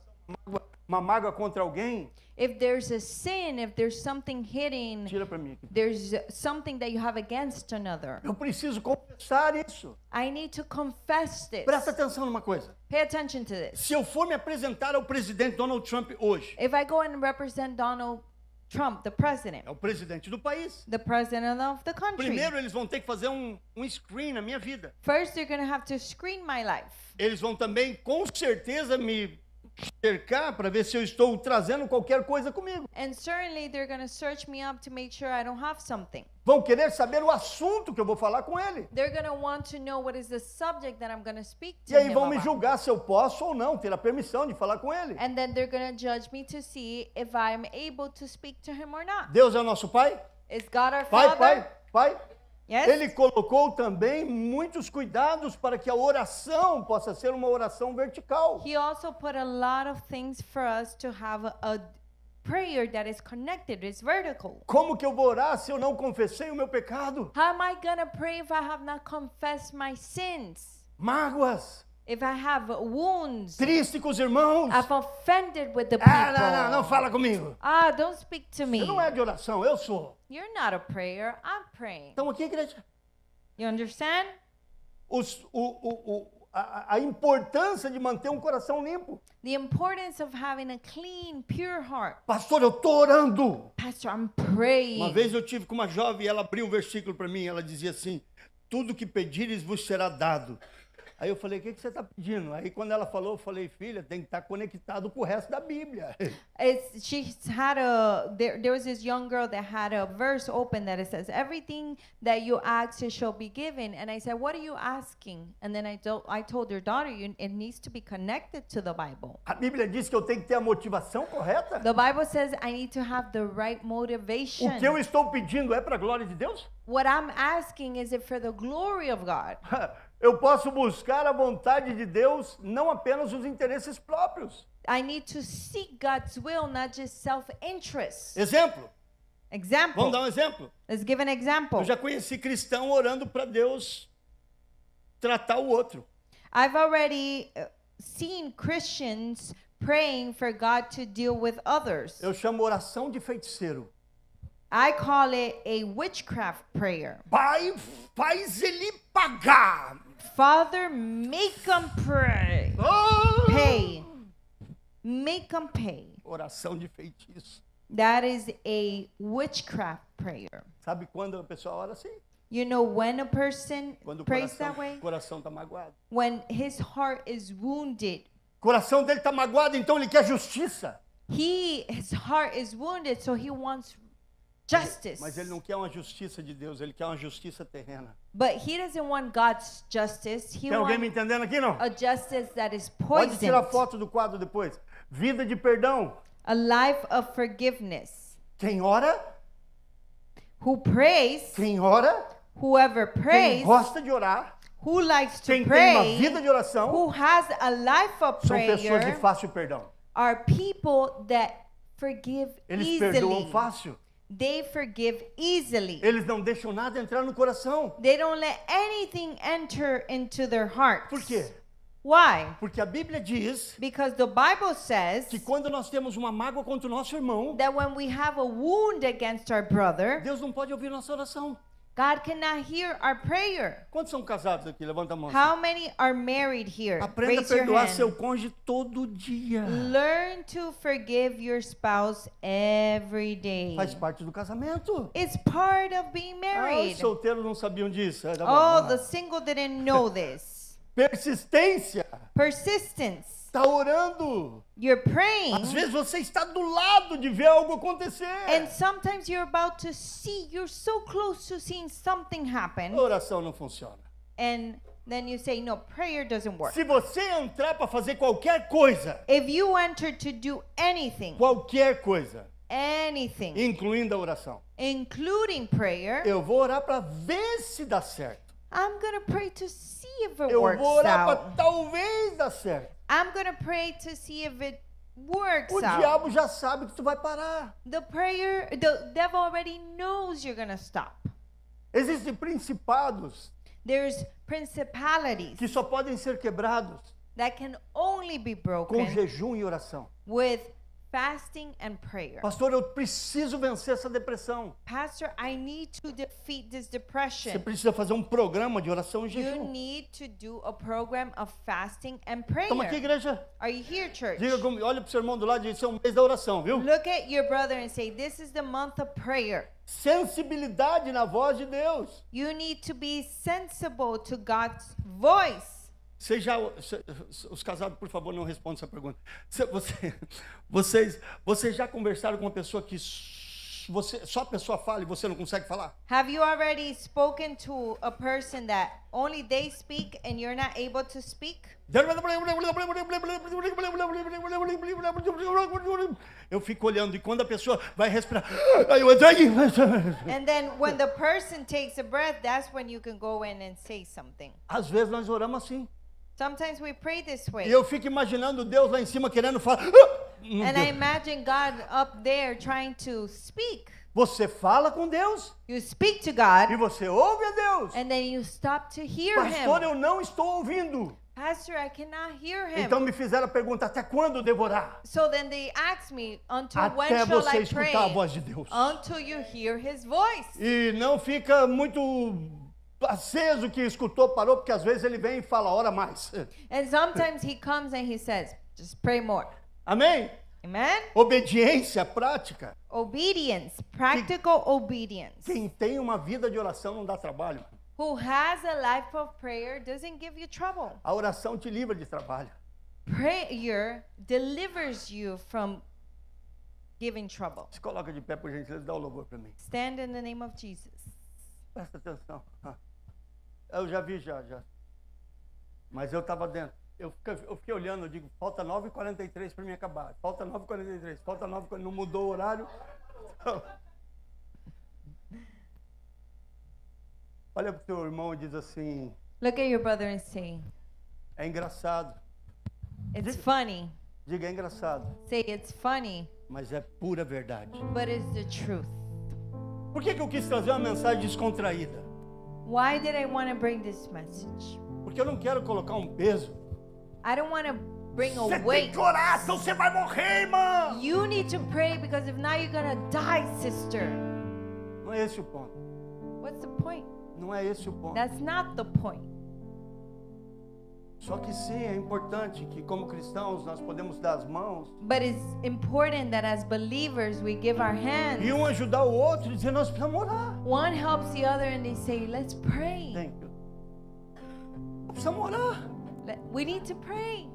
uma mágoa contra alguém, If there's a sin, if there's something hidden, tira para mim aqui. there's something that you have against another, Eu preciso confessar isso. I need to confess this. Presta atenção numa coisa. Pay attention to this. Se eu for me apresentar ao presidente Donald Trump hoje, If I go and represent Donald Trump, the president é o presidente do país. of the country, Primeiro eles vão ter que fazer um screen na minha vida. first they're going to have to screen my life. Eles vão também, com certeza, me cercar para ver se eu estou trazendo qualquer coisa comigo. And certainly they're going to search me up to make sure I don't have something. Vão querer saber o assunto que eu vou falar com ele. They're going to want to know what is the subject that I'm going to speak to E aí him vão me about. julgar se eu posso ou não ter a permissão de falar com ele. And then they're going to judge me to see if I'm able to speak to him or not. Deus é o nosso Pai? Is God our Pai, Father? Pai. Yes. Ele colocou também muitos cuidados para que a oração possa ser uma oração vertical. He also put a lot of things for us to have a prayer that is connected, is vertical. Como que eu vou orar se eu não confessei o meu pecado? How am I going to pray if I have not confessed my sins? Mágoas, If I have wounds, triste com os irmãos. I've offended with the people. Não fala comigo. Don't speak to me. Você não é de oração, eu sou. You're not a prayer, I'm praying. Então aqui, igreja, You understand? a importância de manter um coração limpo. The importance of having a clean, pure heart. Pastor, eu estou orando. Pastor, I'm praying. Uma vez eu tive com uma jovem e ela abriu um versículo para mim. Ela dizia assim: tudo que pedires vos será dado. Aí eu falei: o que você está pedindo? Aí quando ela falou, eu falei: filha, tem que estar conectado com o resto da Bíblia. There was this young girl that had a verse open that it says, everything that you ask it shall be given. And I said, what are you asking? And then I told your daughter, it needs to be connected to the Bible. A Bíblia diz que eu tenho que ter a motivação correta. The Bible says I need to have the right motivation. O que eu estou pedindo é para a glória de Deus? What I'm asking is it for the glory of God. Eu posso buscar a vontade de Deus, não apenas os interesses próprios. I need to seek God's will, not just self-interest. Exemplo. Example. Vamos dar um exemplo. Let's give an example. Eu já conheci cristão orando para Deus tratar o outro. I've already seen Christians praying for God to deal with others. Eu chamo oração de feiticeiro. I call it a witchcraft prayer. Pai, faz ele pagar. Father, make them pray. Oh! Pay. Make them pay. Oração de feitiço. That is a witchcraft prayer. Sabe quando a pessoa ora assim? You know when a person Quando o prays that way? coração está magoado. When his heart is wounded. O coração dele está magoado, então ele quer justiça. His heart is wounded, so he wants justice. Mas ele não quer uma justiça de Deus, ele quer uma justiça terrena. But he doesn't want God's justice. He Tem alguém me wants entendendo aqui, não? a justice that is Pode tirar poisoned. foto do quadro depois. Vida de perdão. A life of forgiveness. Quem ora, Who prays, quem ora, whoever quem prays, gosta de orar, who likes to quem tem uma pray, vida de oração, who has a life of são pessoas de prayer, fácil perdão. are people that forgive Eles perdoam easily. fácil. They forgive easily. Eles não deixam nada entrar no coração. They don't let anything enter into their hearts. Por quê? Why? Porque a Bíblia diz Because the Bible says que quando nós temos uma mágoa contra o nosso irmão, that when we have a wound against our brother, Deus não pode ouvir nossa oração. God cannot hear our prayer. Quantos são casados aqui? Levanta a mão. How many are married here? Aprenda a Raise your perdoar hand. seu cônge todo dia. Learn to forgive your spouse every day. Faz parte do casamento. It's part of being Ah, os married. solteiros não sabiam disso. Tá bom, Oh, vamos the lá. single didn't know this. Persistência. Persistence. Está orando. You're praying. Às vezes você está do lado de ver algo acontecer. And sometimes you're about to see, you're so close to seeing something happen. A oração não funciona. And then you say, no, prayer doesn't work. Se você entrar para fazer qualquer coisa, If you enter to do anything, anything, incluindo a oração, including prayer, eu vou orar para ver se dá certo. I'm going to pray to see if it Eu works vou orar para out. talvez dar certo. I'm going to pray to see if it works O out. diabo já sabe que tu vai parar. The devil already knows you're going to stop. Existem principados There's principalities que só podem ser quebrados that can only be com broken jejum e oração. with fasting and prayer. Pastor, eu preciso vencer essa depressão. Pastor, I need to defeat this Você depression. precisa fazer um programa de oração e You jejum. need to do a program of fasting and Toma aqui, prayer. igreja. Are you here, church? Diga, olha para o seu irmão do lado e diz, é um mês da oração, viu? Look at your brother and say, this is the month of prayer. Sensibilidade na voz de Deus. You need to be sensible to God's voice. Os casados, por favor, não respondam essa pergunta. Vocês já conversaram com uma pessoa que só a pessoa fala e você não consegue falar? Have you already spoken to a person that only they speak and you're not able to speak? Eu fico olhando e quando a pessoa vai respirar, And then when the person takes a breath, that's when you can go in and say something. às vezes nós oramos assim. Sometimes we pray this way. E eu fico imaginando Deus lá em cima querendo falar. And I imagine God up there trying to speak. Você fala com Deus You speak to e God você ouve a Deus. and then you stop to hear Pastor, Him. eu não estou ouvindo. Pastor, I cannot hear Him. Então me fizeram a pergunta, até quando devorar? So then they asked me, until when Até shall você I pray? escutar a voz de Deus. Until you hear His voice. E não fica muito aceso que escutou, parou, porque às vezes ele vem e fala, ora mais. And sometimes He comes and He says, just pray more. Amém? Amen? Obediência prática. Obedience, practical obedience. Quem tem uma vida de oração não dá trabalho. Who has a life of prayer doesn't give you trouble. A oração te livra de trabalho. Prayer delivers you from giving trouble. Se coloca de pé, por gentileza, dá o louvor para mim. Stand in the name of Jesus. Presta atenção. Eu já vi, já. Mas eu estava dentro. Eu fiquei olhando, eu digo, falta 9h43 para mim acabar. Falta 9h43, falta 9h43, não mudou o horário. Olha para o teu irmão e diz assim, Look at your brother and say, é engraçado. it's funny. Diga, é engraçado, Say it's funny, mas é pura verdade. but it's the truth. Por que eu quis trazer uma mensagem descontraída? Why did I want to bring this message? Porque eu não quero colocar um peso. I don't want to bring a Você tem weight. que orar, senão você vai morrer, irmã. You need to pray because if not, you're going to die, sister. Não é esse o ponto. What's the point? Não é esse o ponto. That's not the point. Só que sim, é importante que como cristãos nós podemos dar as mãos But it's important that as believers we give our hands. e um ajudar o outro e dizer, nós precisamos orar. One helps the other and they say, let's pray. Thank you. Nós precisamos orar. We need to pray.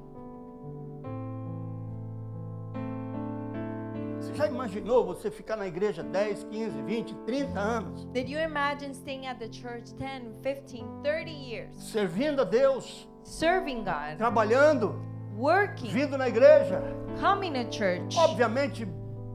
Você já imaginou você ficar na igreja 10, 15, 20, 30 anos, Did you imagine staying at the church 10, 15, 30 years, servindo a Deus, serving God, trabalhando, working, vindo na igreja, coming to church, obviamente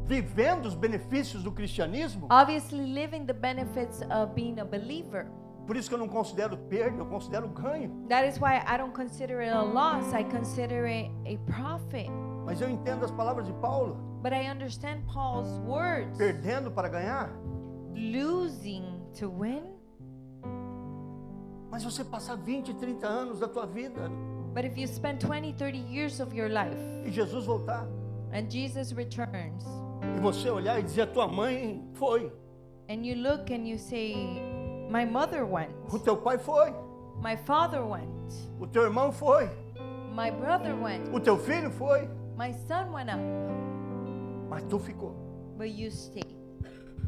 vivendo os benefícios do cristianismo? obviously living the benefits of being a believer? Por isso que eu não considero perda, eu considero ganho. That is why I don't consider it a loss, I consider it a profit. Mas eu entendo as palavras de Paulo, But I understand Paul's words. perdendo para ganhar. Losing to win? Mas você passar 20, 30 anos da tua vida But if you spend 20, 30 years of your life e Jesus voltar, and Jesus returns, e você olhar e dizer, a tua mãe foi, and you look and you say, my mother went, o teu pai foi, my father went, o teu irmão foi, my brother went, o teu filho foi, my son went up, mas tu ficou. but you stayed.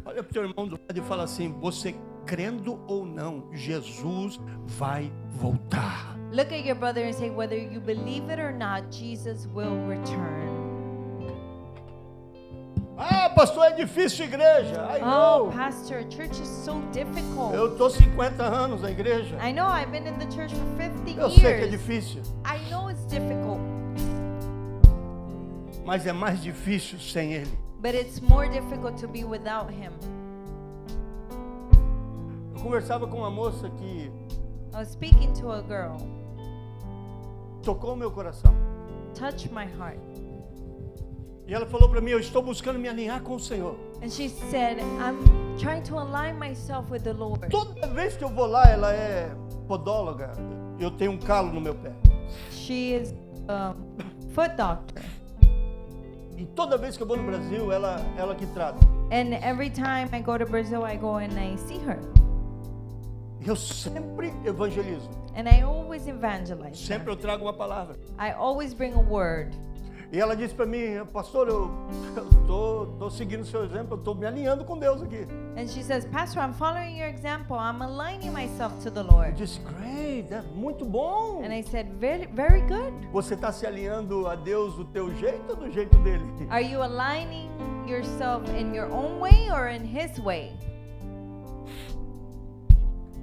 Olha para o teu irmão do lado e fala assim, você crendo ou não, Jesus vai voltar. Look at your brother and say, whether you believe it or not, Jesus will return. Ah, pastor, é difícil a igreja. I Oh, know. pastor, church is so difficult. Eu tô 50 anos na igreja. I know, I've been in the church for 50 Eu sei que é years. difícil, I know it's difficult, mas é mais difícil sem ele. but it's more difficult to be without him. Eu conversava com uma moça que I was speaking to a girl, tocou o meu coração. touched my heart, E ela falou para mim, eu estou buscando me alinhar com o Senhor. and she said, I'm trying to align myself with the Lord. Toda vez que eu vou lá, ela é podóloga. Eu tenho um calo no meu pé. She is a foot doctor, E toda vez que eu vou no Brasil, ela que trata. and every time I go to Brazil, I go and I see her, Eu sempre evangelizo. and I always evangelize Sempre her. eu trago uma palavra. I always bring a word. E ela disse para mim, pastor, eu tô seguindo o seu exemplo, eu estou me alinhando com Deus aqui. And she says, Pastor, I'm following your example. I'm aligning myself to the Eu Lord. disse, great, é muito bom. And I said, very, very good. Você está se alinhando a Deus do teu jeito ou do jeito dele? Are you aligning yourself in your own way or in his way?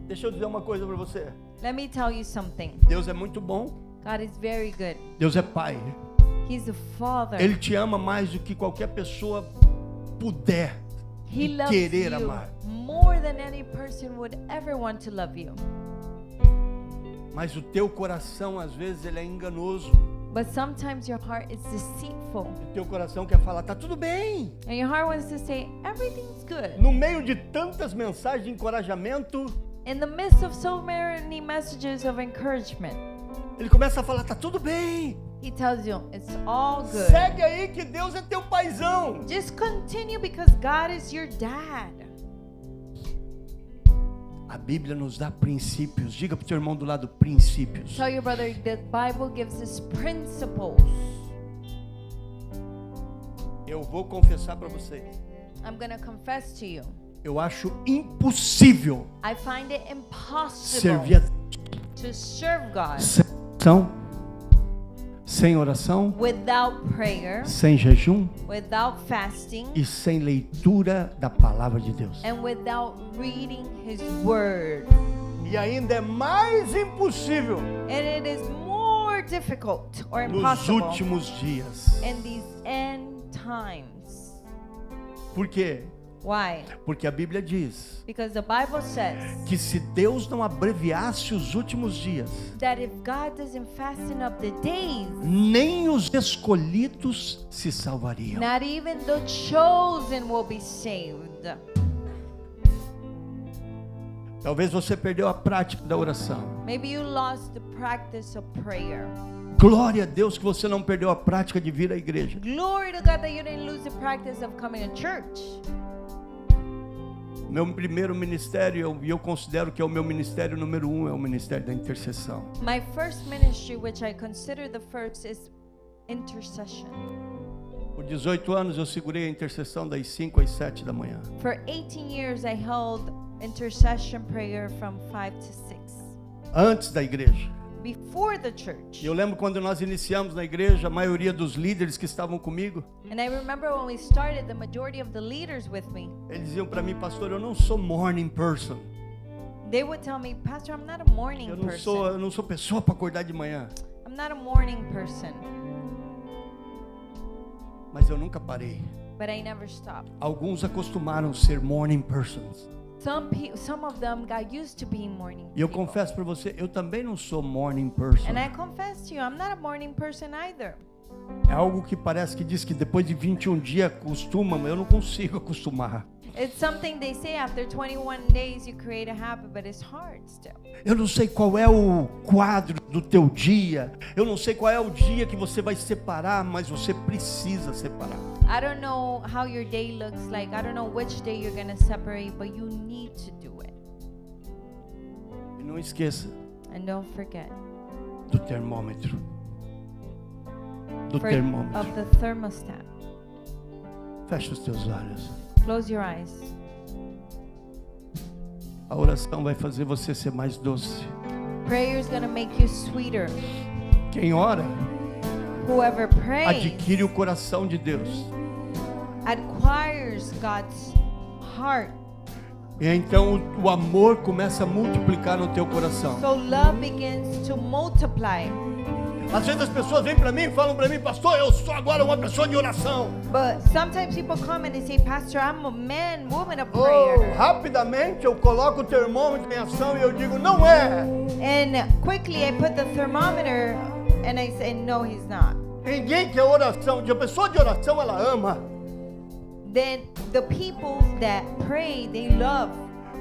Deixa eu dizer uma coisa para você. Let me tell you something. Deus é muito bom. God is very good. Deus é Pai. He's the Father. Ele te ama mais do que qualquer pessoa puder He e loves querer you amar. more than any person would ever want to love you. Mas o teu coração, às vezes, ele é enganoso. But sometimes your heart is deceitful. O teu coração quer falar, tá tudo bem. And your heart wants to say, everything's good. No meio de tantas mensagens de encorajamento, In the midst of so many messages of encouragement, ele começa a falar, tá tudo bem. he tells you, it's all good. Segue aí que Deus é teu paizão. Just continue because God is your dad. A Bíblia nos dá princípios. Diga pro teu irmão do lado, princípios. Tell your brother the Bible gives us principles. Eu vou confessar para vocês. I'm going to confess to you. Eu acho impossível I find it servir impossible to serve God sem oração, sem oração, without prayer, sem jejum without fasting, e sem leitura da palavra de Deus. and without reading His Word. E ainda é mais impossível And it is more difficult or nos impossible últimos dias. in these end times. Por quê? Why? Porque a Bíblia diz Because the Bible says que se Deus não abreviasse os últimos dias, that if God doesn't fasten up the days, nem os escolhidos se salvariam. not even the chosen will be saved. Talvez você perdeu a prática da oração. Maybe you lost the practice of prayer. Glória a Deus que você não perdeu a prática de vir à igreja. Glory to God that you didn't lose the practice of coming to church. Meu primeiro ministério, e eu considero que é o meu ministério número 1, é o ministério da intercessão. My first ministry, which I consider the first, is intercession. Por 18 anos eu segurei a intercessão das 5 às 7 da manhã. For 18 years, I held intercession prayer from 5 to 6. Antes da igreja. Before the church. Eu lembro quando nós iniciamos na igreja, a maioria dos líderes que estavam comigo, And I remember when we started, the majority of the leaders with me, eles diziam para mim, pastor, eu não sou morning person. they would tell me, Pastor, I'm not a morning Eu person. não sou pessoa para acordar de manhã. I'm not a morning person. Mas eu nunca parei. But I never stopped. Alguns acostumaram a ser morning persons. Some of them got used to being morning E eu people. confesso para você, eu também não sou morning person. And I confess to you, I'm not a morning person either. É algo que parece que diz que depois de 21 dias acostuma, mas eu não consigo acostumar. It's something they say after 21 days you create a habit, but it's hard still. Eu não sei qual é o quadro do teu dia. Eu não sei qual é o dia que você vai separar, mas você precisa separar. I don't know how your day looks like. I don't know which day you're going to separate, but you need to do it. E não esqueça And don't forget do termômetro. Do of termômetro. the thermostat. Fecha os teus olhos. Close your eyes. A oração vai fazer você ser mais doce. Prayer is going to make you sweeter. Quem ora, Whoever prays adquire o coração de Deus. acquires God's heart. E então o amor começa a multiplicar no teu coração. So love begins to multiply. Às vezes as pessoas vêm para mim e falam para mim, pastor, eu sou agora uma pessoa de oração. But sometimes people come and they say, Pastor, I'm a man, woman of Oh, prayer. rapidamente eu coloco o termômetro em ação e eu digo, não é. And quickly I put the thermometer and I say, no, he's not. Ninguém quer oração. A pessoa de oração, ela ama. Then the people that pray, they love.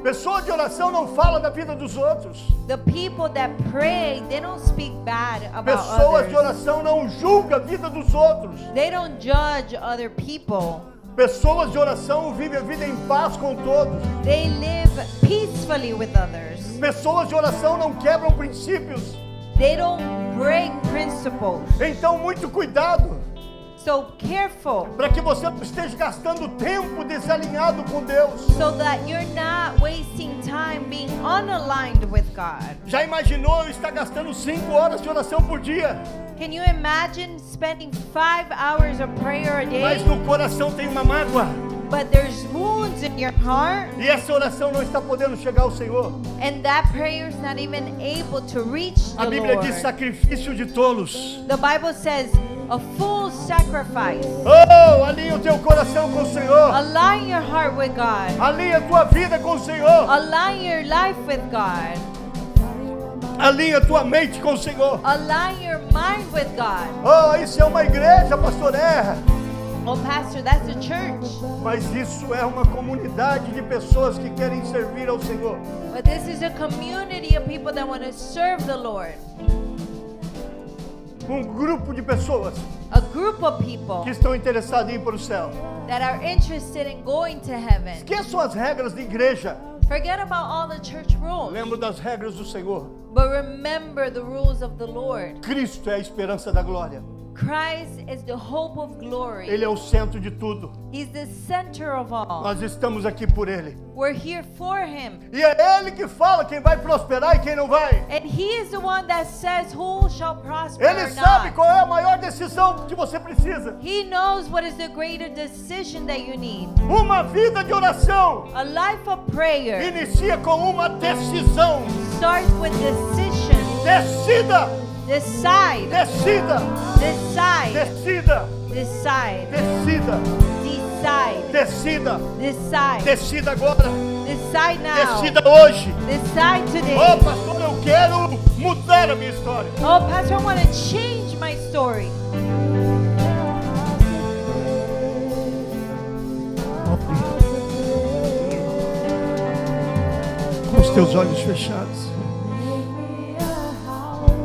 Pessoa de oração não fala da vida dos outros. The people that pray, they don't speak bad about Pessoas de others. oração não julgam a vida dos outros. They don't judge other people. Pessoas de oração vivem a vida em paz com todos. They live peacefully with others. Pessoas de oração não quebram princípios. They don't break principles. Então, muito cuidado So careful para que você não esteja gastando tempo desalinhado com Deus. so that you're not wasting time being unaligned with God. Já imaginou eu estar gastando 5 horas de oração por dia? Can you imagine spending 5 hours of prayer a Mas day? no coração tem uma mágoa. But there's wounds in your heart, E essa oração não está podendo chegar ao Senhor. and that prayer is not even able to reach A the Bíblia diz Lord. sacrifício de tolos. The Bible says a full sacrifice. Oh, alinha o teu coração com o Senhor. Align your heart with God. Alinha a tua vida com o Senhor. Align your life with God. Alinha a tua mente com o Senhor. Align your mind with God. Oh, isso é uma igreja, pastor, é. Oh, Pastor, that's a church. Mas isso é uma comunidade de pessoas que querem servir ao Senhor. But this is a community of people that want to serve the Lord. Grupo de pessoas A group of people que estão interessadas em ir para o céu. that are interested in going to heaven. Esqueçam as regras de igreja. Forget about all the church rules, Lembro das regras do Senhor. but remember the rules of the Lord. Cristo é a esperança da glória. Christ is the hope of glory. Ele é o centro de tudo. He's the center of all. Nós estamos aqui por Ele. We're here for Him. E é Ele que fala quem vai prosperar e quem não vai. And He is the one that says who shall prosper Ele or sabe not. qual é a maior decisão que você precisa. He knows what is the greater decision that you need. Uma vida de oração A life of prayer inicia com uma decisão. starts with decision. Decida, Decide. decida, Decide. decida, Decide. decida, Decide. decida, Decide. decida agora, Decide now. decida hoje. Decide today. Oh, pastor, eu quero mudar a minha história. Oh, Pastor, I want to change my story. Com os teus olhos fechados,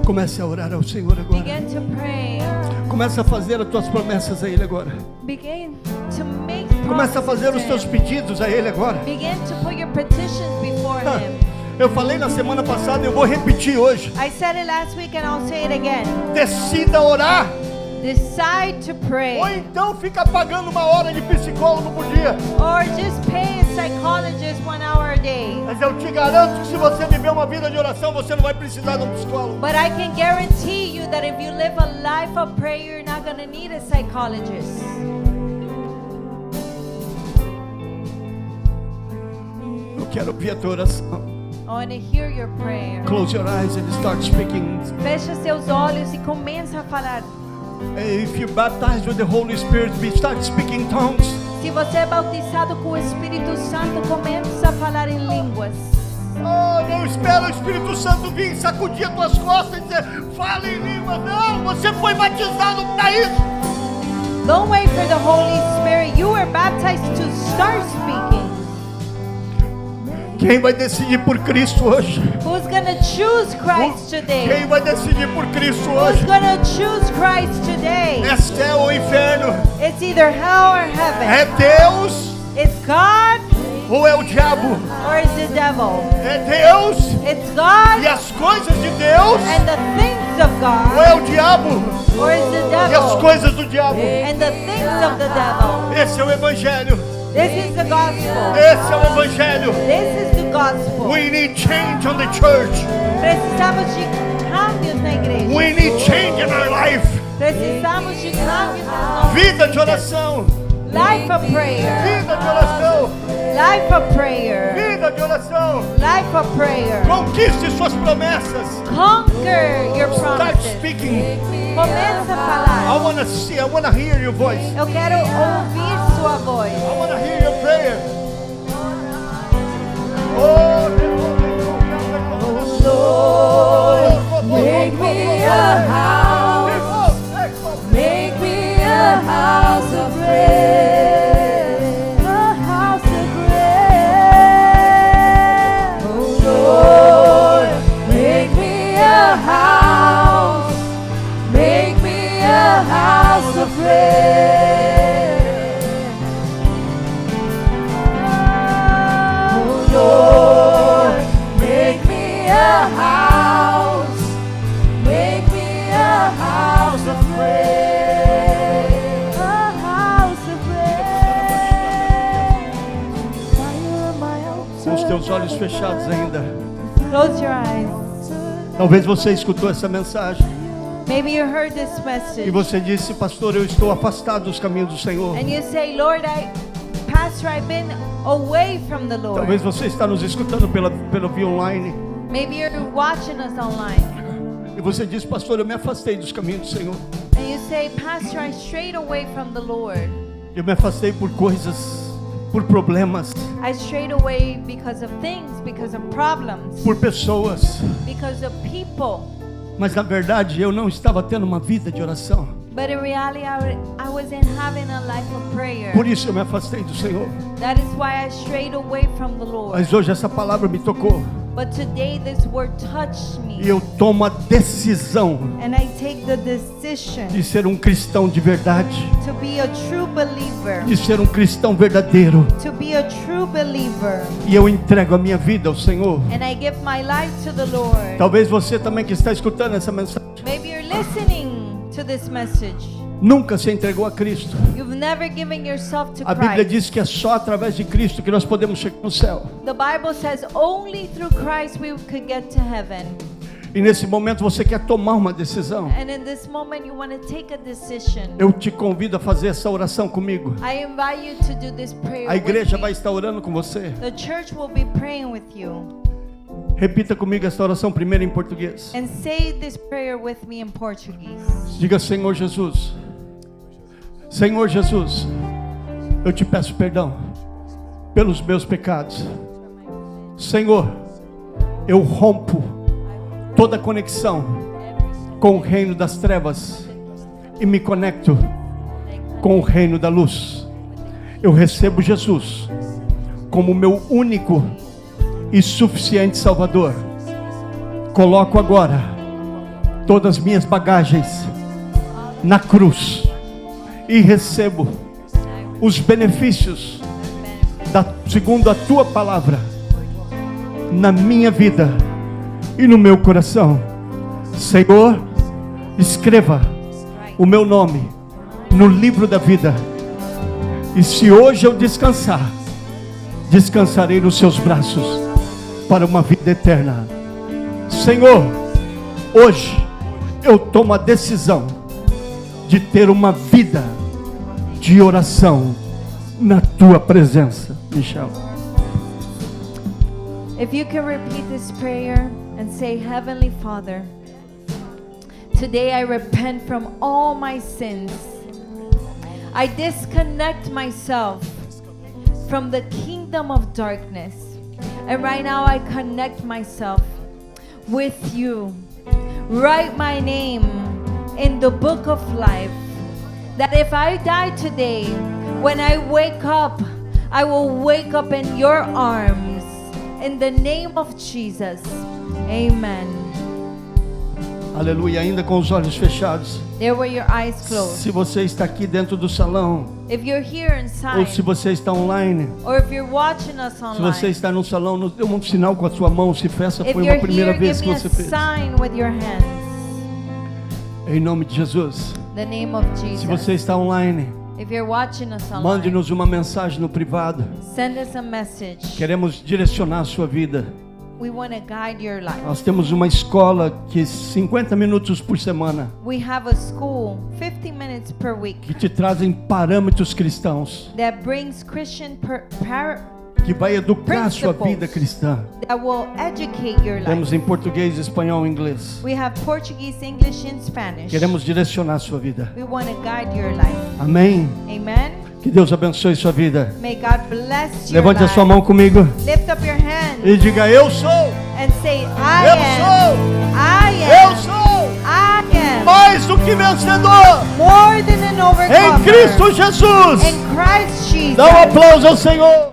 comece a orar ao Senhor agora. Begin to pray. Comece a fazer as tuas promessas a Ele agora. Begin to make Comece a fazer os teus promises. pedidos a Ele agora. Begin to put your petitions before Ah, Him. Eu falei na semana passada, eu vou repetir hoje. I said it last week and I'll say it again. Decida orar. Decide to pray. Ou então fica pagando 1 hora de psicólogo por dia. Or just pay a psychologist 1 hour a day. Mas eu te garanto que se você viver uma vida de oração, você não vai precisar de um psicólogo. But I can guarantee you that if you live a life of prayer, you're not going to need a psychologist. Eu quero ouvir a tua oração. I want to hear your prayer. Close your eyes and start speaking. Fecha seus olhos e começa a falar. If you're baptized with the Holy Spirit, start speaking tongues. Se você é bautizado com o Espírito Santo, começa a falar em línguas. Oh, não espera o Espírito Santo vir sacudir as tuas costas e dizer, fala em língua. Não, você foi batizado para isso. Don't wait for the Holy Spirit. You were baptized to start speaking. Quem vai decidir por Cristo hoje? Who's gonna choose Christ Quem today? vai decidir por Cristo Who's hoje? gonna choose Christ today? É céu ou inferno? It's either hell or heaven. É Deus It's God Ou é o diabo? or is the devil? É Deus It's God e as coisas de Deus? and the things of Ou é God, o diabo or is the e as devil coisas do diabo? and the things of the devil? Esse é o Evangelho. This is the gospel. Esse é o Evangelho. This is the gospel. We need change on the church. Precisamos de cambios na igreja. We need change in our life. Precisamos de cambios na nossa Vida de oração. life of prayer. Vida de oração. Life of prayer. Vida de oração. Life of prayer. Conquiste suas promessas. Conquer your Start promises. speaking. Começa a I falar. want to see, I want to hear your voice. Eu quero ouvir sua voz. I want to hear your prayer. Oh, Lord, make me a house, make me a house of prayer, a house of prayer. Oh Lord, make me a house, make me a house of prayer. Oh Lord, make me a house, make me a house of prayer, a house of prayer. Fire on my com os altar. teus olhos fechados ainda. Close your eyes. Talvez você escutou essa mensagem Maybe you heard this e message você disse, pastor, eu estou afastado dos caminhos do Senhor. and you say, Lord, Pastor, I've been away from the Lord. Talvez você está nos escutando pelo via online Maybe you're watching us online e você diz, pastor, eu me afastei dos caminhos do Senhor. and you say, Pastor, I strayed away from the Lord. Eu me afastei por coisas, por problemas, I strayed away because of things, because of problems, por pessoas. because of people. Mas na verdade eu não estava tendo uma vida de oração. But in reality, I wasn't having a life of prayer. Por isso eu me afastei do Senhor. That is why I strayed away from the Lord. Mas hoje essa palavra me tocou But today this word touched me. e eu tomo a decisão And I take the decision de ser um cristão de verdade, to be a true believer. de ser um cristão verdadeiro. To be a true believer. E eu entrego a minha vida ao Senhor. And I give my life to the Lord. Talvez você também que está escutando essa mensagem Maybe you're listening to this message. nunca se entregou a Cristo. You've never given yourself to A Bíblia Christ. diz que é só através de Cristo que nós podemos chegar no céu. The Bible says only through Christ we could get to heaven. E nesse momento você quer tomar uma decisão. And in this moment you want to take a decision. Eu te convido a fazer essa oração comigo. I invite you to do this prayer A igreja with vai me. estar orando com você. The church will be praying with you. Repita comigo essa oração primeiro em português. And say this prayer with me in Portuguese. Diga, Senhor Jesus. Senhor Jesus, eu te peço perdão pelos meus pecados. Senhor, eu rompo toda conexão com o reino das trevas e me conecto com o reino da luz. Eu recebo Jesus como meu único e suficiente Salvador. Coloco agora todas as minhas bagagens na cruz e recebo os benefícios segundo a tua palavra na minha vida e no meu coração. Senhor, escreva o meu nome no livro da vida. E se hoje eu descansar, descansarei nos seus braços para uma vida eterna. Senhor, hoje eu tomo a decisão de ter uma vida de oração na tua presença. Michel. If you can repeat this prayer and say, Heavenly Father, today I repent from all my sins. I disconnect myself from the kingdom of darkness. And right now I connect myself with you. Write my name in the book of life. That if I die today, when I wake up, I will wake up in your arms. In the name of Jesus. Amen. Aleluia, ainda com os olhos fechados. There were your eyes closed. Se você está aqui dentro do salão, If you're here ou inside, se você está online, or if you're watching us se online, você está no salão, dê um sinal com a sua mão, se essa if foi uma you're primeira here, vez give que me você a fez. sign with your hands. Em nome de Jesus. The name of Se Jesus. você está online, If you're watching us online, mande-nos uma mensagem no privado. send us a message. Queremos direcionar a sua vida. We want to guide your life. Nós temos uma escola que 50 minutos por semana, We have a school, 50 minutes per week, que te trazem parâmetros cristãos, that brings Christian que vai educar a sua Principles. vida cristã. that will educate your life. Temos em português, espanhol e inglês. We have Portuguese, English, and Spanish. Queremos direcionar a sua vida. We want to guide your life. Amém? Amen. Que Deus abençoe sua vida. May God bless your Levante a life. sua mão comigo Lift up your hand e diga: eu sou, and say, I eu am. sou, I eu am. sou I am. mais do que vencedor More than an em overcomer. Cristo Jesus. In Christ Jesus. Dá um aplauso ao Senhor.